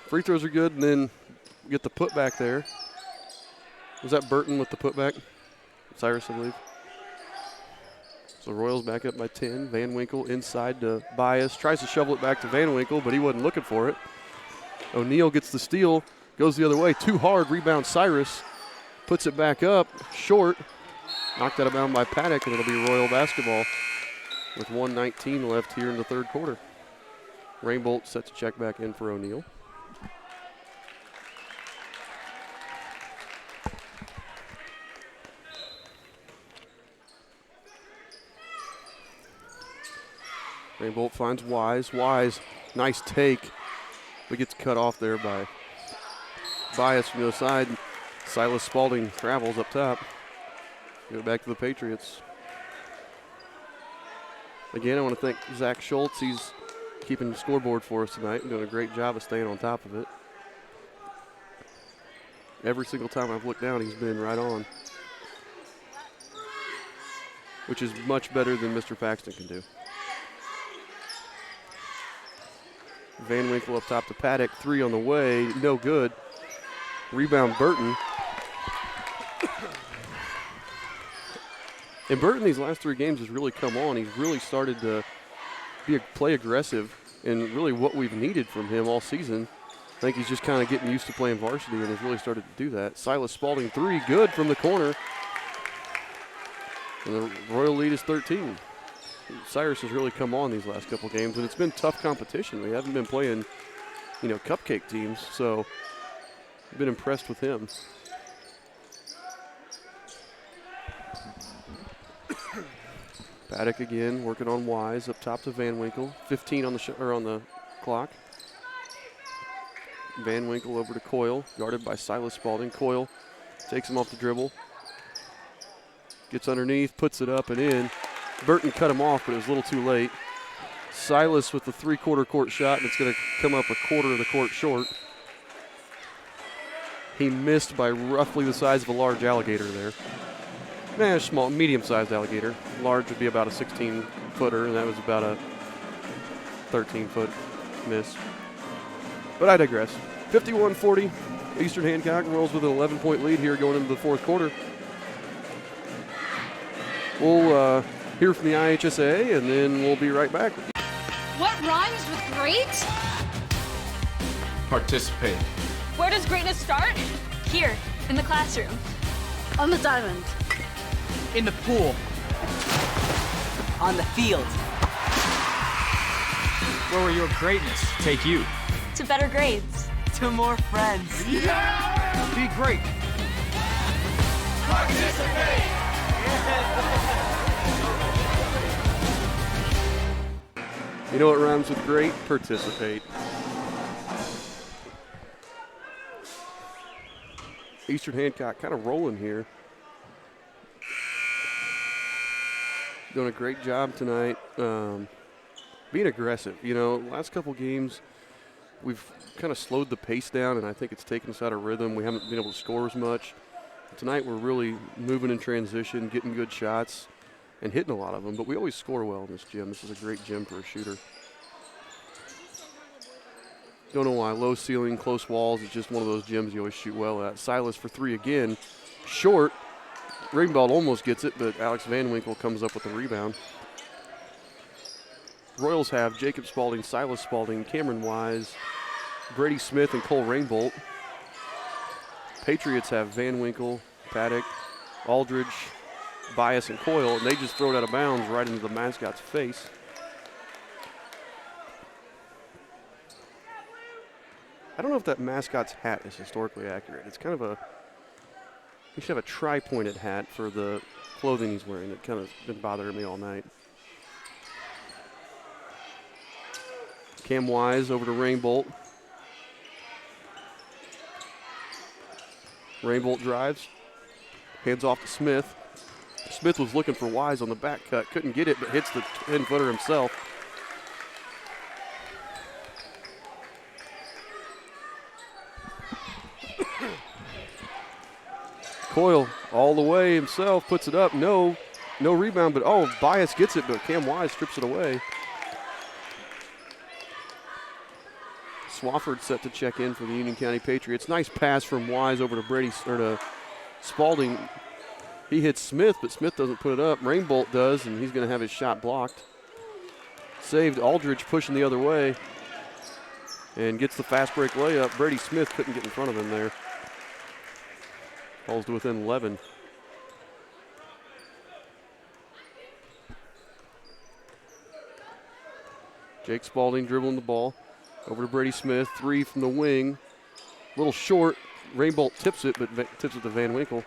Free throws are good, and then get the putback there. Was that Burton with the putback? Cyrus, I believe. So Royals back up by 10. Van Winkle inside to Bias. Tries to shovel it back to Van Winkle, but he wasn't looking for it. O'Neal gets the steal. Goes the other way. Too hard. Rebound Cyrus. Puts it back up. Short. Knocked out of bounds by Paddock, and it'll be Royal basketball with 1:19 left here in the third quarter. Rainbolt sets a check back in for O'Neal. Rainbolt finds Wise. Wise, nice take, but gets cut off there by Bias from the other side. Silas Spalding travels up top. Give it back to the Patriots. Again, I want to thank Zach Schultz. He's keeping the scoreboard for us tonight and doing a great job of staying on top of it. Every single time I've looked down, he's been right on, which is much better than Mr. Paxton can do. Van Winkle up top to Paddock. 3 on the way. No good. Rebound Burton. And Burton these last 3 games has really come on. He's really started to play aggressive, and really what we've needed from him all season. I think he's just kind of getting used to playing varsity and has really started to do that. Silas Spalding 3, good from the corner. And the Royal lead is 13. Cyrus has really come on these last couple games, and it's been tough competition. We haven't been playing, cupcake teams, so I've been impressed with him. Paddock again, working on Wise up top to Van Winkle. 15 on the clock. Van Winkle over to Coyle, guarded by Silas Spalding. Coyle takes him off the dribble. Gets underneath, puts it up and in. Burton cut him off, but it was a little too late. Silas with the 3/4 court shot, and it's going to come up a quarter of the court short. He missed by roughly the size of a large alligator there. Small, medium-sized alligator. Large would be about a 16-footer, and that was about a 13-foot miss. But I digress. 51-40, Eastern Hancock rolls with an 11-point lead here going into the fourth quarter. We'll hear from the IHSA, and then we'll be right back. What rhymes with great? Participate. Where does greatness start? Here, in the classroom. On the diamond. In the pool. On the field. Where will your greatness take you? To better grades. To more friends. Be great. Participate. You know what rhymes with great? Participate. Eastern Hancock kind of rolling here. Doing a great job tonight. Being aggressive. Last couple games, we've kind of slowed the pace down, and I think it's taken us out of rhythm. We haven't been able to score as much. Tonight we're really moving in transition, getting good shots, and hitting a lot of them. But we always score well in this gym. This is a great gym for a shooter. Don't know why. Low ceiling, close walls. It's just one of those gyms you always shoot well at. Silas for 3 again. Short. Ringgold almost gets it, but Alex Van Winkle comes up with the rebound. Royals have Jacob Spalding, Silas Spalding, Cameron Wise, Brady Smith, and Cole Rainbolt. Patriots have Van Winkle, Paddock, Aldridge, Bias, and Coyle, and they just throw it out of bounds right into the mascot's face. I don't know if that mascot's hat is historically accurate. It's kind of he should have a tri-pointed hat for the clothing he's wearing. It kind of been bothering me all night. Cam Wise over to Rainbolt. Rainbolt drives, hands off to Smith. Smith was looking for Wise on the back cut, couldn't get it, but hits the 10-footer himself. Coyle all the way himself, puts it up. No rebound, but Bias gets it, but Cam Wise strips it away. Swafford set to check in for the Union County Patriots. Nice pass from Wise over to Spalding. He hits Smith, but Smith doesn't put it up. Rainbolt does, and he's going to have his shot blocked. Saved. Aldridge pushing the other way and gets the fast break layup. Brady Smith couldn't get in front of him there. Falls to within 11. Jake Spalding dribbling the ball. Over to Brady Smith. 3 from the wing. A little short. Rainbolt tips it, but tips it to Van Winkle.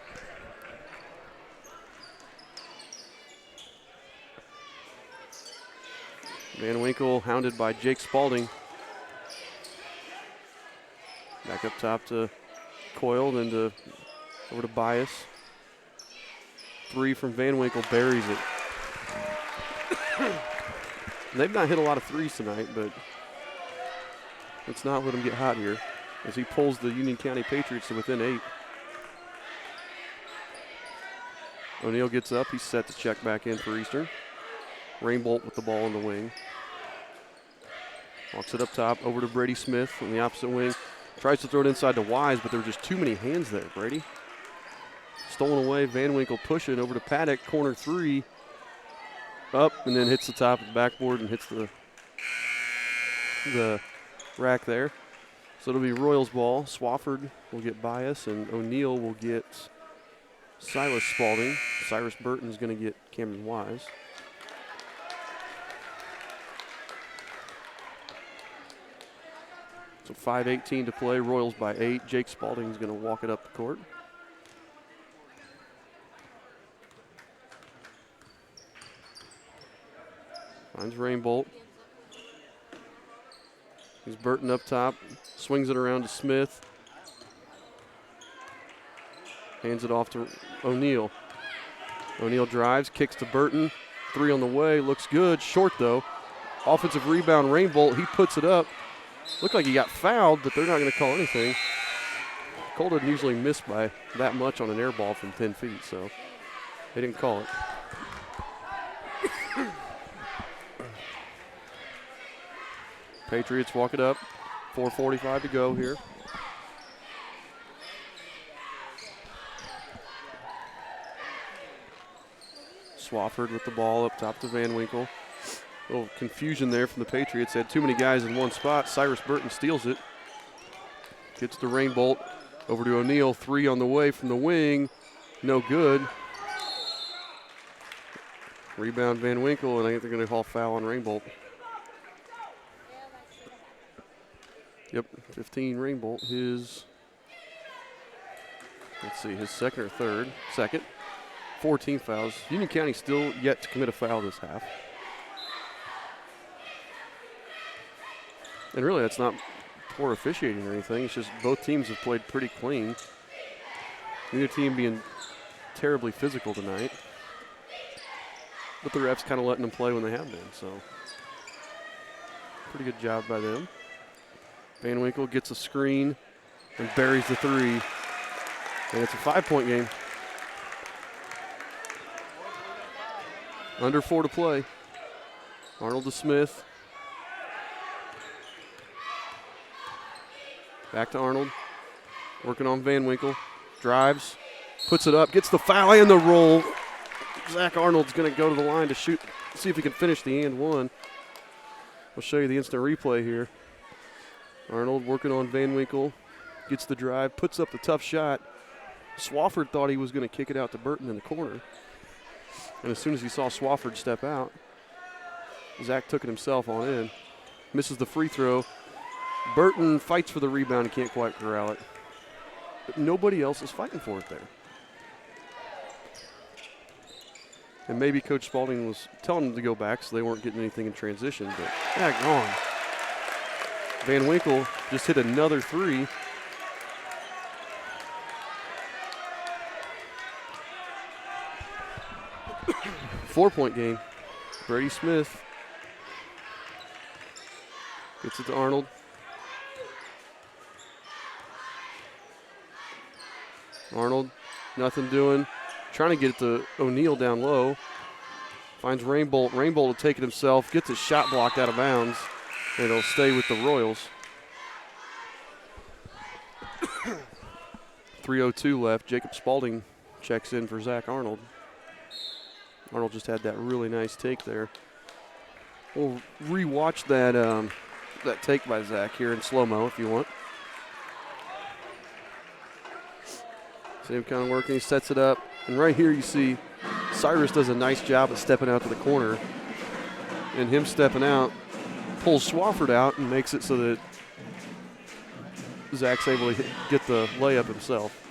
Van Winkle hounded by Jake Spalding. Back up top to Coyle, then over to Bias. 3 from Van Winkle, buries it. They've not hit a lot of threes tonight, but let's not let them get hot here as he pulls the Union County Patriots to within 8. O'Neal gets up. He's set to check back in for Eastern. Rainbolt with the ball in the wing. Walks it up top over to Brady Smith on the opposite wing. Tries to throw it inside to Wise, but there were just too many hands there, Brady. Stolen away. Van Winkle pushing over to Paddock. Corner 3. Up and then hits the top of the backboard and hits the rack there. So it'll be Royals ball. Swafford will get Bias, and O'Neal will get Silas Spalding. Cyrus Burton's going to get Cameron Wise. So 5:18 to play. Royals by 8. Jake Spalding's going to walk it up the court. Finds Rainbolt. He's Burton up top. Swings it around to Smith. Hands it off to O'Neal. O'Neal drives, kicks to Burton. 3 on the way. Looks good. Short, though. Offensive rebound, Rainbolt. He puts it up. Looked like he got fouled, but they're not going to call anything. Cole doesn't usually miss by that much on an air ball from 10 feet, so they didn't call it. Patriots walk it up. 4:45 to go here. Swafford with the ball up top to Van Winkle. A little confusion there from the Patriots. They had too many guys in one spot. Cyrus Burton steals it. Gets to Rainbolt. Over to O'Neal. 3 on the way from the wing. No good. Rebound Van Winkle, and I think they're going to call foul on Rainbolt. Yep, 15 Rainbolt. His, let's see, his second or third. Second. 14 fouls. Union County still yet to commit a foul this half. And really, that's not poor officiating or anything. It's just both teams have played pretty clean. Neither team being terribly physical tonight. But the refs kind of letting them play when they have been, so pretty good job by them. Van Winkle gets a screen and buries the 3. And it's a 5-point game. Under 4 to play. Arnold to Smith. Back to Arnold. Working on Van Winkle. Drives. Puts it up. Gets the foul and the roll. Zach Arnold's going to go to the line to shoot. See if he can finish the and one. We'll show you the instant replay here. Arnold working on Van Winkle. Gets the drive. Puts up the tough shot. Swafford thought he was going to kick it out to Burton in the corner. And as soon as he saw Swafford step out, Zach took it himself on in. Misses the free throw. Burton fights for the rebound and can't quite corral it. But nobody else is fighting for it there. And maybe Coach Spalding was telling them to go back so they weren't getting anything in transition, but gone. Van Winkle just hit another 3. Four-point game. Brady Smith gets it to Arnold. Arnold, nothing doing. Trying to get it to O'Neal down low. Finds Rainbolt. Rainbolt will take it himself. Gets his shot blocked out of bounds. And it'll stay with the Royals. 3:02 left. Jacob Spalding checks in for Zach Arnold. Arnold just had that really nice take there. We'll rewatch that take by Zach here in slow-mo if you want. Same kind of working. He sets it up. And right here you see Cyrus does a nice job of stepping out to the corner. And him stepping out pulls Swafford out and makes it so that Zach's able to get the layup himself.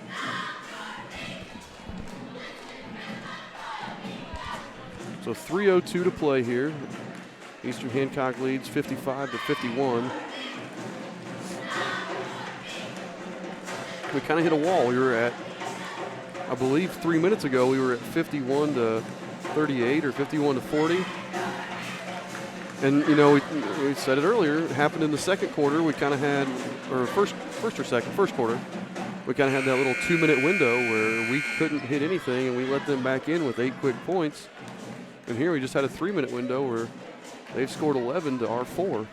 So 3:02 to play here. Eastern Hancock leads 55-51. We kind of hit a wall. We were at, I believe 3 minutes ago, we were at 51-38 or 51-40. And, you know, we said it earlier, it happened in the second quarter. We kind of had, or first quarter. we kind of had that little 2-minute window where we couldn't hit anything and we let them back in with 8 quick points. And here we just had a 3-minute window where they've scored 11 to our 4.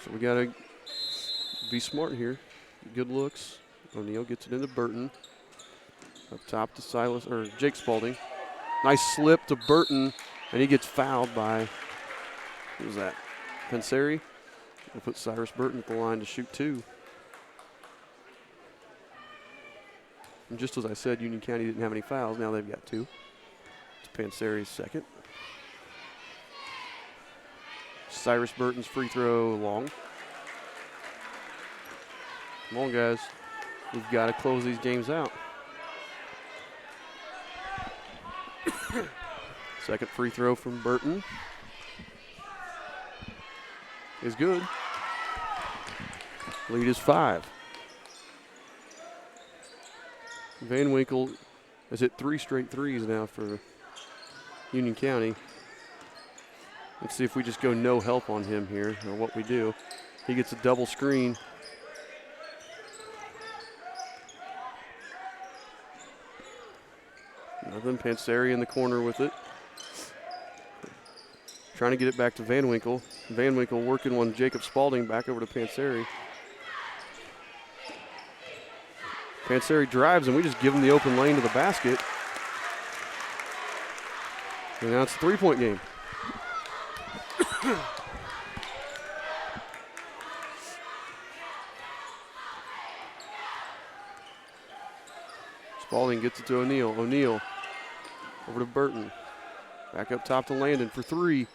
So we got to be smart here. Good looks. O'Neal gets it into Burton. Up top to Silas, or Jake Spalding. Nice slip to Burton, and he gets fouled by, who was that? Panseri. We'll put Cyrus Burton at the line to shoot 2. And just as I said, Union County didn't have any fouls. Now they've got 2. It's Panseri's second. Cyrus Burton's free throw long. Come on, guys. We've got to close these games out. Second free throw from Burton is good. Lead is 5. Van Winkle has hit 3 straight threes now for Union County. Let's see if we just go no help on him here, or what we do. He gets a double screen. Nothing. Panseri in the corner with it. Trying to get it back to Van Winkle. Van Winkle working on Jacob Spalding, back over to Panseri. Panseri drives, and we just give him the open lane to the basket. And now it's a 3-point game. Spalding gets it to O'Neal. O'Neal over to Burton. Back up top to Landon for 3.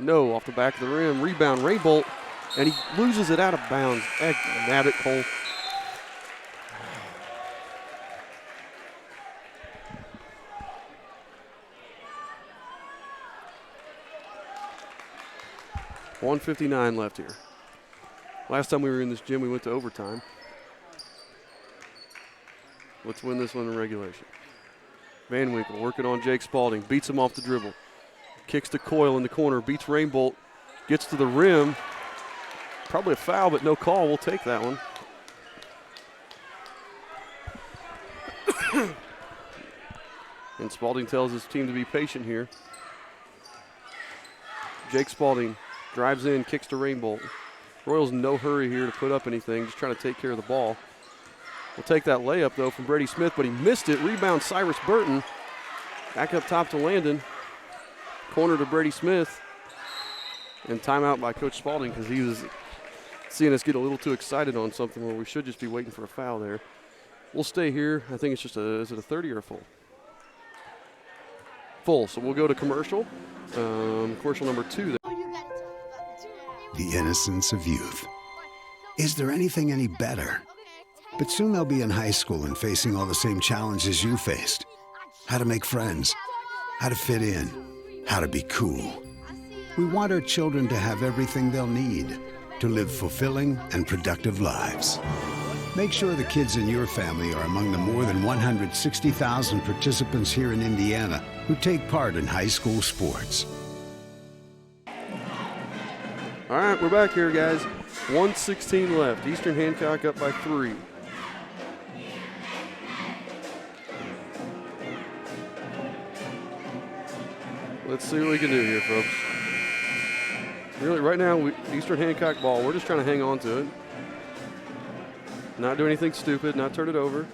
No, off the back of the rim. Rebound, Raybolt, and he loses it out of bounds. Nabbit hole. $1:59 left here. Last time we were in this gym, we went to overtime. Let's win this one in regulation. Van Winkle working on Jake Spalding. Beats him off the dribble. Kicks to Coyle in the corner. Beats Rainbolt. Gets to the rim. Probably a foul, but no call. We'll take that one. And Spalding tells his team to be patient here. Jake Spalding drives in, kicks to Rainbolt. Royals in no hurry here to put up anything, just trying to take care of the ball. We'll take that layup, though, from Brady Smith, but he missed it. Rebound, Cyrus Burton. Back up top to Landon. Corner to Brady Smith. And timeout by Coach Spalding because he was seeing us get a little too excited on something where we should just be waiting for a foul there. We'll stay here. I think it's just is it a 30 or a full? Full, so we'll go to commercial. Commercial number 2. The innocence of youth. Is there anything any better? But soon they'll be in high school and facing all the same challenges you faced. How to make friends, how to fit in, how to be cool. We want our children to have everything they'll need to live fulfilling and productive lives. Make sure the kids in your family are among the more than 160,000 participants here in Indiana who take part in high school sports. All right, we're back here, guys. 1:16 left. Eastern Hancock up by 3. Let's see what we can do here, folks. Really, right now, Eastern Hancock ball. We're just trying to hang on to it. Not do anything stupid, not turn it over.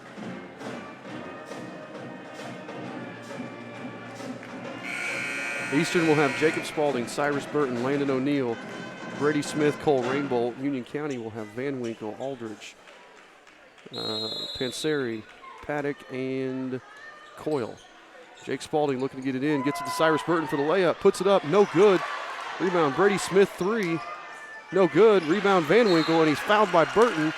Eastern will have Jacob Spalding, Cyrus Burton, Landon O'Neal, Brady Smith, Cole Rainbolt. Union County will have Van Winkle, Aldridge, Panseri, Paddock, and Coyle. Jake Spalding looking to get it in, gets it to Cyrus Burton for the layup, puts it up, no good. Rebound, Brady Smith, 3, no good. Rebound, Van Winkle, and he's fouled by Burton.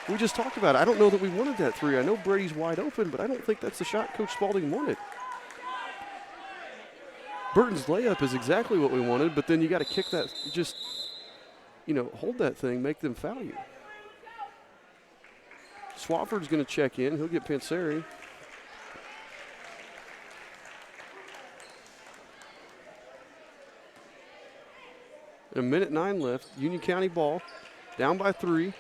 We just talked about it. I don't know that we wanted that 3. I know Brady's wide open, but I don't think that's the shot Coach Spalding wanted. Burton's layup is exactly what we wanted, but then you got to kick that, just, hold that thing, make them foul you. Swafford's going to check in. He'll get Panseri. A minute 9 left. Union County ball. Down by 3.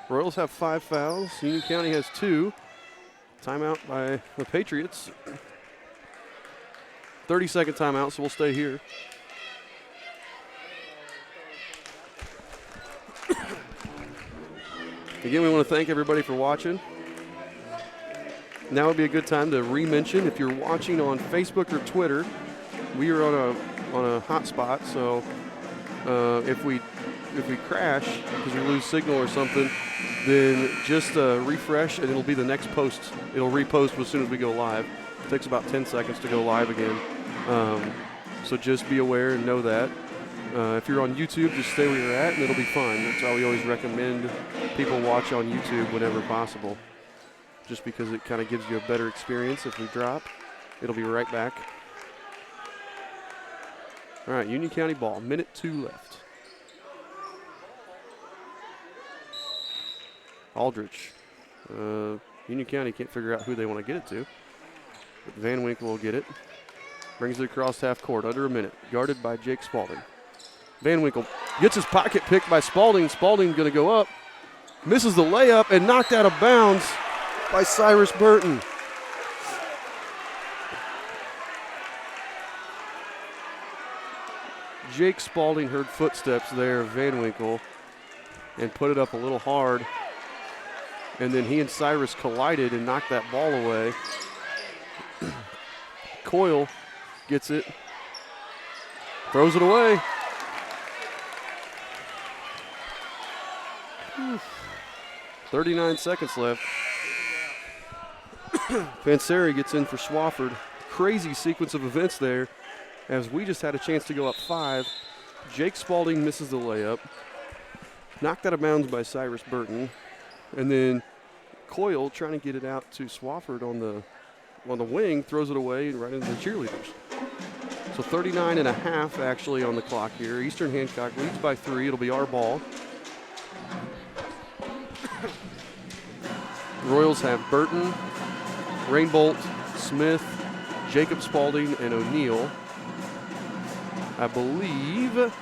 Royals have 5 fouls. Union County has 2. Timeout by the Patriots. 30-second timeout, so we'll stay here. Again, we want to thank everybody for watching. Now would be a good time to re-mention, if you're watching on Facebook or Twitter, we are on a hotspot, so if we crash because we lose signal or something, then just refresh and it'll be the next post. It'll repost as soon as we go live. It takes about 10 seconds to go live again. So just be aware and know that. If you're on YouTube, just stay where you're at and it'll be fine. That's why we always recommend people watch on YouTube whenever possible, just because it kind of gives you a better experience. If we drop, it'll be right back. All right, Union County ball, minute 2 left. Aldridge. Union County can't figure out who they want to get it to, but Van Winkle will get it. Brings it across half court, under a minute. Guarded by Jake Spalding. Van Winkle gets his pocket picked by Spalding. Spalding going to go up. Misses the layup and knocked out of bounds by Cyrus Burton. Jake Spalding heard footsteps there of Van Winkle and put it up a little hard. And then he and Cyrus collided and knocked that ball away. Coyle gets it, throws it away. 39 seconds left. Panseri gets in for Swofford. Crazy sequence of events there, as we just had a chance to go up 5. Jake Spalding misses the layup. Knocked out of bounds by Cyrus Burton. And then Coyle, trying to get it out to Swofford on the wing, throws it away right into the cheerleaders. So 39 and a half actually on the clock here. Eastern Hancock leads by 3. It'll be our ball. The Royals have Burton, Rainbolt, Smith, Jacob Spalding, and O'Neill. I believe the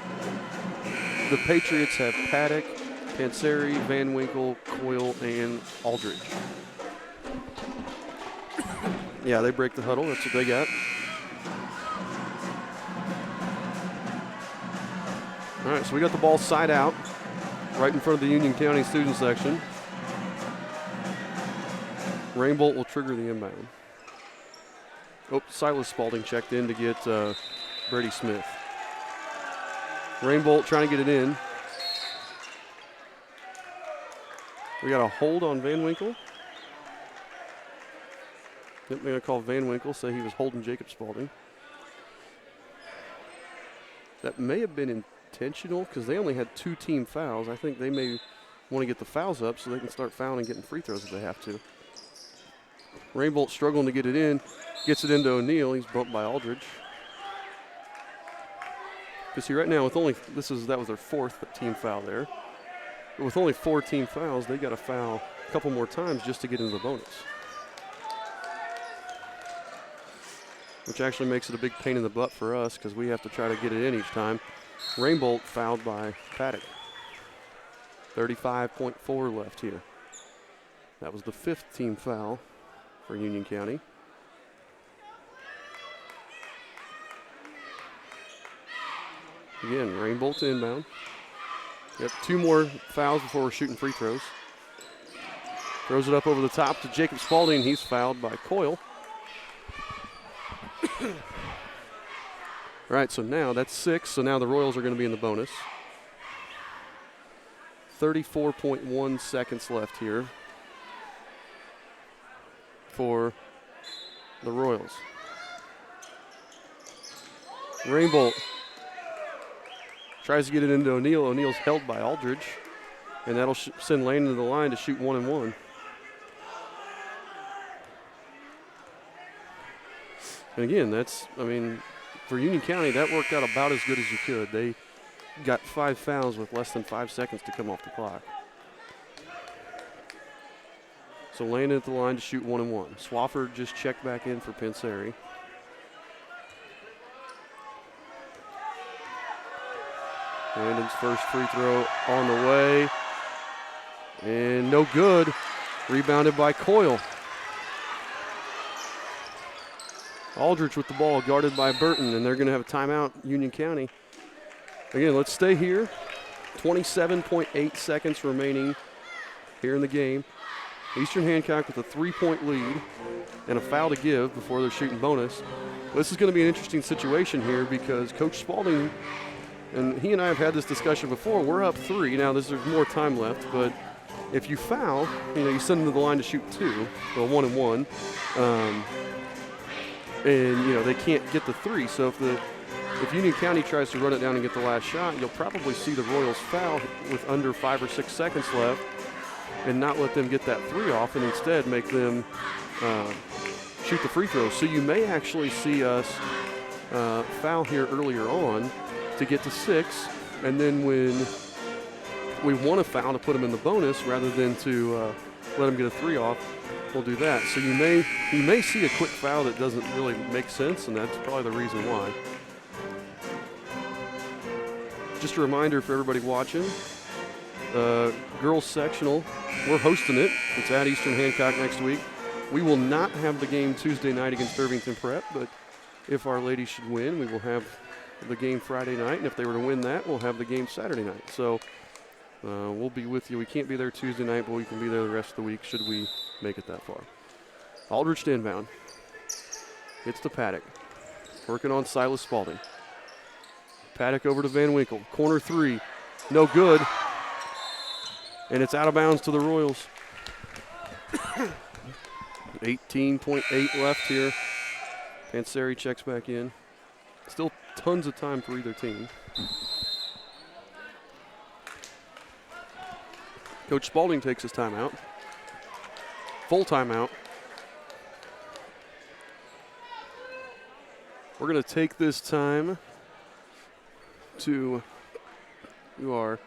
Patriots have Paddock, Panseri, Van Winkle, Coyle, and Aldridge. Yeah, they break the huddle. That's what they got. All right, so we got the ball side out, right in front of the Union County student section. Rainbolt will trigger the inbound. Oh, Silas Spalding checked in to get Brady Smith. Rainbolt trying to get it in. We got a hold on Van Winkle. Yep, they're going to call Van Winkle, say he was holding Jacob Spalding. That may have been intentional because they only had 2 team fouls. I think they may want to get the fouls up so they can start fouling and getting free throws if they have to. Rainbolt struggling to get it in. Gets it into O'Neill. He's bumped by Aldridge. Because see, right now, with only that was their 4th team foul there. But with only 4 team fouls, they got to foul a couple more times just to get into the bonus, which actually makes it a big pain in the butt for us because we have to try to get it in each time. Rainbolt fouled by Paddock. 35.4 left here. That was the 5th team foul for Union County. Again, Rainbolt to inbound. Got 2 more fouls before we're shooting free throws. Throws it up over the top to Jacob Spalding. He's fouled by Coyle. All right, so now that's 6. So now the Royals are going to be in the bonus. 34.1 seconds left here for the Royals. Rainbolt tries to get it into O'Neill. O'Neill's held by Aldridge, and that'll send Lane to the line to shoot 1 and 1. And again, for Union County, that worked out about as good as you could. They got 5 fouls with less than 5 seconds to come off the clock. So Lane at the line to shoot 1 and 1. Swofford just checked back in for Panseri. Landon's first free throw on the way. And no good. Rebounded by Coyle. Aldrich with the ball, guarded by Burton, and they're going to have a timeout, Union County. Again, let's stay here. 27.8 seconds remaining here in the game. Eastern Hancock with a 3-point lead and a foul to give before they're shooting bonus. This is going to be an interesting situation here because Coach Spalding, and he and I have had this discussion before, we're up 3. Now, there's more time left, but if you foul, you send them to the line to shoot 2, well, 1 and 1. And, they can't get the 3. So if Union County tries to run it down and get the last shot, you'll probably see the Royals foul with under 5 or 6 seconds left and not let them get that 3 off and instead make them shoot the free throws. So you may actually see us foul here earlier on to get to 6, and then when we want to foul to put them in the bonus rather than to let them get a 3 off, we'll do that. So you may see a quick foul that doesn't really make sense, and that's probably the reason why. Just a reminder for everybody watching, girls sectional, we're hosting it. It's at Eastern Hancock next week. We will not have the game Tuesday night against Irvington Prep, but if our ladies should win, we will have the game Friday night, and if they were to win that, we'll have the game Saturday night. So we'll be with you. We can't be there Tuesday night, but we can be there the rest of the week should we make it that far. Aldrich to inbound. Gets to Paddock. Working on Silas Spalding. Paddock over to Van Winkle. Corner 3. No good. And it's out of bounds to the Royals. 18.8 left here. Panseri checks back in. Still tons of time for either team. Coach Spalding takes his timeout. Full timeout. We're going to take this time to do our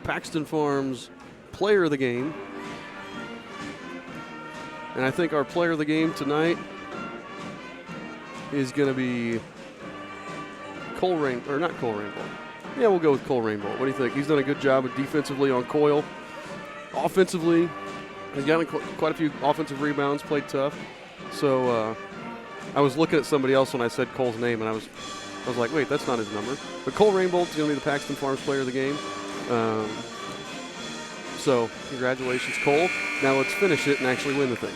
Paxton Farms player of the game. And I think our player of the game tonight is going to be Cole Rainbow, or not Cole Rainbow. Yeah, we'll go with Cole Rainbow. What do you think? He's done a good job defensively on Coyle. Offensively, he's gotten quite a few offensive rebounds, played tough. So I was looking at somebody else when I said Cole's name, and I was like, wait, that's not his number. But Cole Rainbow is going to be the Paxton Farms player of the game. So congratulations, Cole. Now let's finish it and actually win the thing.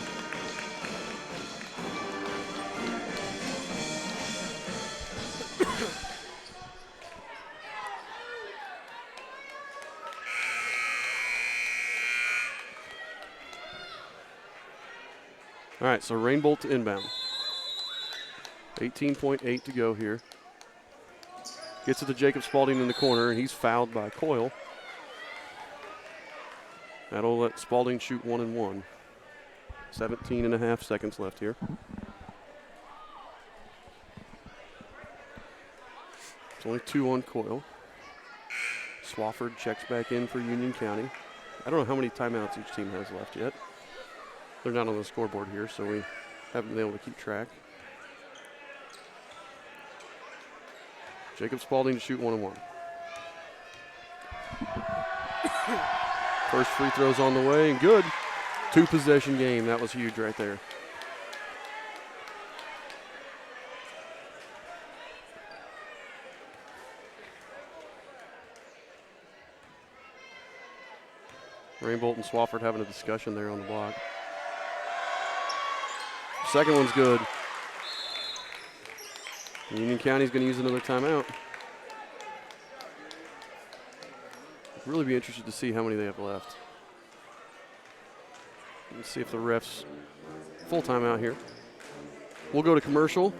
All right, so Rainbolt to inbound. 18.8 to go here. Gets it to Jacob Spalding in the corner, and he's fouled by Coyle. That'll let Spalding shoot 1 and 1. 17.5 seconds left here. It's only 2 on Coyle. Swafford checks back in for Union County. I don't know how many timeouts each team has left yet. They're not on the scoreboard here, so we haven't been able to keep track. Jacob Spalding to shoot 1 and 1. First free throw's on the way, and good. 2-possession game. That was huge right there. Rainbolt and Swafford having a discussion there on the block. Second one's good. Union County's going to use another timeout. Really be interested to see how many they have left. Let's see if the refs full timeout here. We'll go to commercial,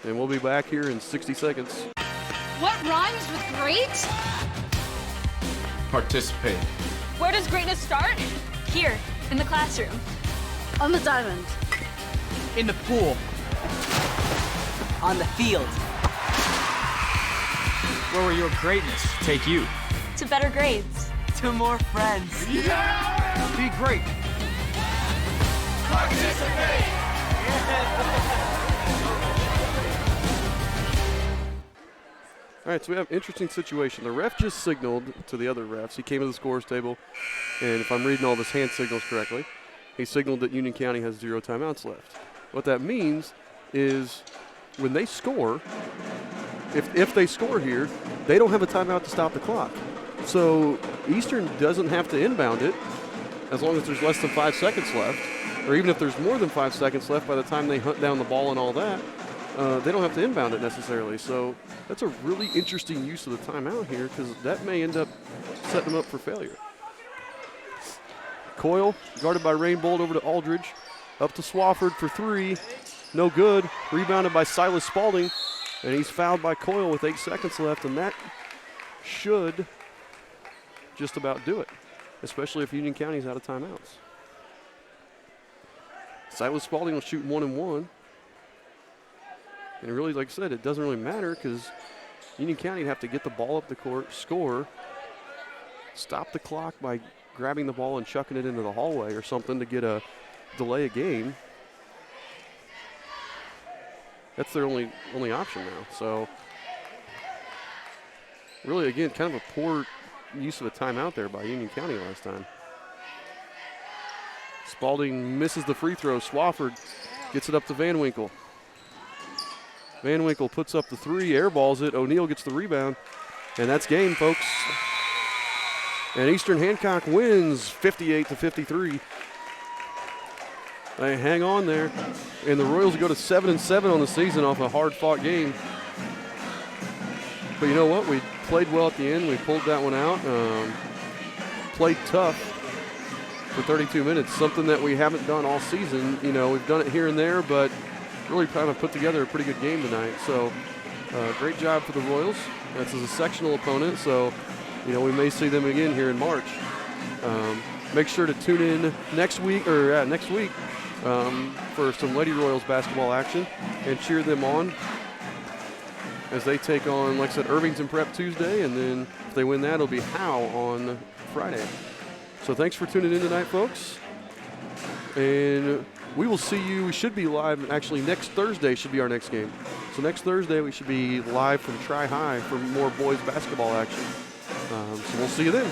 and we'll be back here in 60 seconds. What rhymes with great? Participate. Where does greatness start? Here, in the classroom. On the diamond. In the pool. On the field. Where will your greatness take you? To better grades. To more friends. Be great. Participate! All right, so we have an interesting situation. The ref just signaled to the other refs. He came to the scores table, and if I'm reading all of his hand signals correctly, he signaled that Union County has 0 timeouts left. What that means is when they score, if they score here, they don't have a timeout to stop the clock. So Eastern doesn't have to inbound it as long as there's less than 5 seconds left, or even if there's more than 5 seconds left by the time they hunt down the ball and all that. They don't have to inbound it necessarily. So that's a really interesting use of the timeout here because that may end up setting them up for failure. Coyle, guarded by Rainbolt, over to Aldridge. Up to Swafford for 3. No good. Rebounded by Silas Spalding. And he's fouled by Coyle with 8 seconds left. And that should just about do it, especially if Union County's out of timeouts. Silas Spalding will shoot 1 and 1. And really, like I said, it doesn't really matter because Union County would have to get the ball up the court, score, stop the clock by grabbing the ball and chucking it into the hallway or something to get a delay a game. That's their only option now. So really, again, kind of a poor use of a timeout there by Union County last time. Spalding misses the free throw. Swafford gets it up to Van Winkle. Van Winkle puts up the 3, airballs it. O'Neal gets the rebound, and that's game, folks. And Eastern Hancock wins 58-53. They hang on there, and the Royals go to 7-7 on the season off a hard-fought game. But you know what? We played well at the end. We pulled that one out. Played tough for 32 minutes, something that we haven't done all season. You know, we've done it here and there, but really kind of put together a pretty good game tonight. So great job for the Royals. This is a sectional opponent, so you know we may see them again here in March. Make sure to tune in next week for some Lady Royals basketball action and cheer them on as they take on, like I said, Irvington Prep Tuesday, and then if they win that, it'll be Howe on Friday. So thanks for tuning in tonight, folks. And we will see you. We should be live. Actually, next Thursday should be our next game. So next Thursday, we should be live from Tri-High for more boys basketball action. So we'll see you then.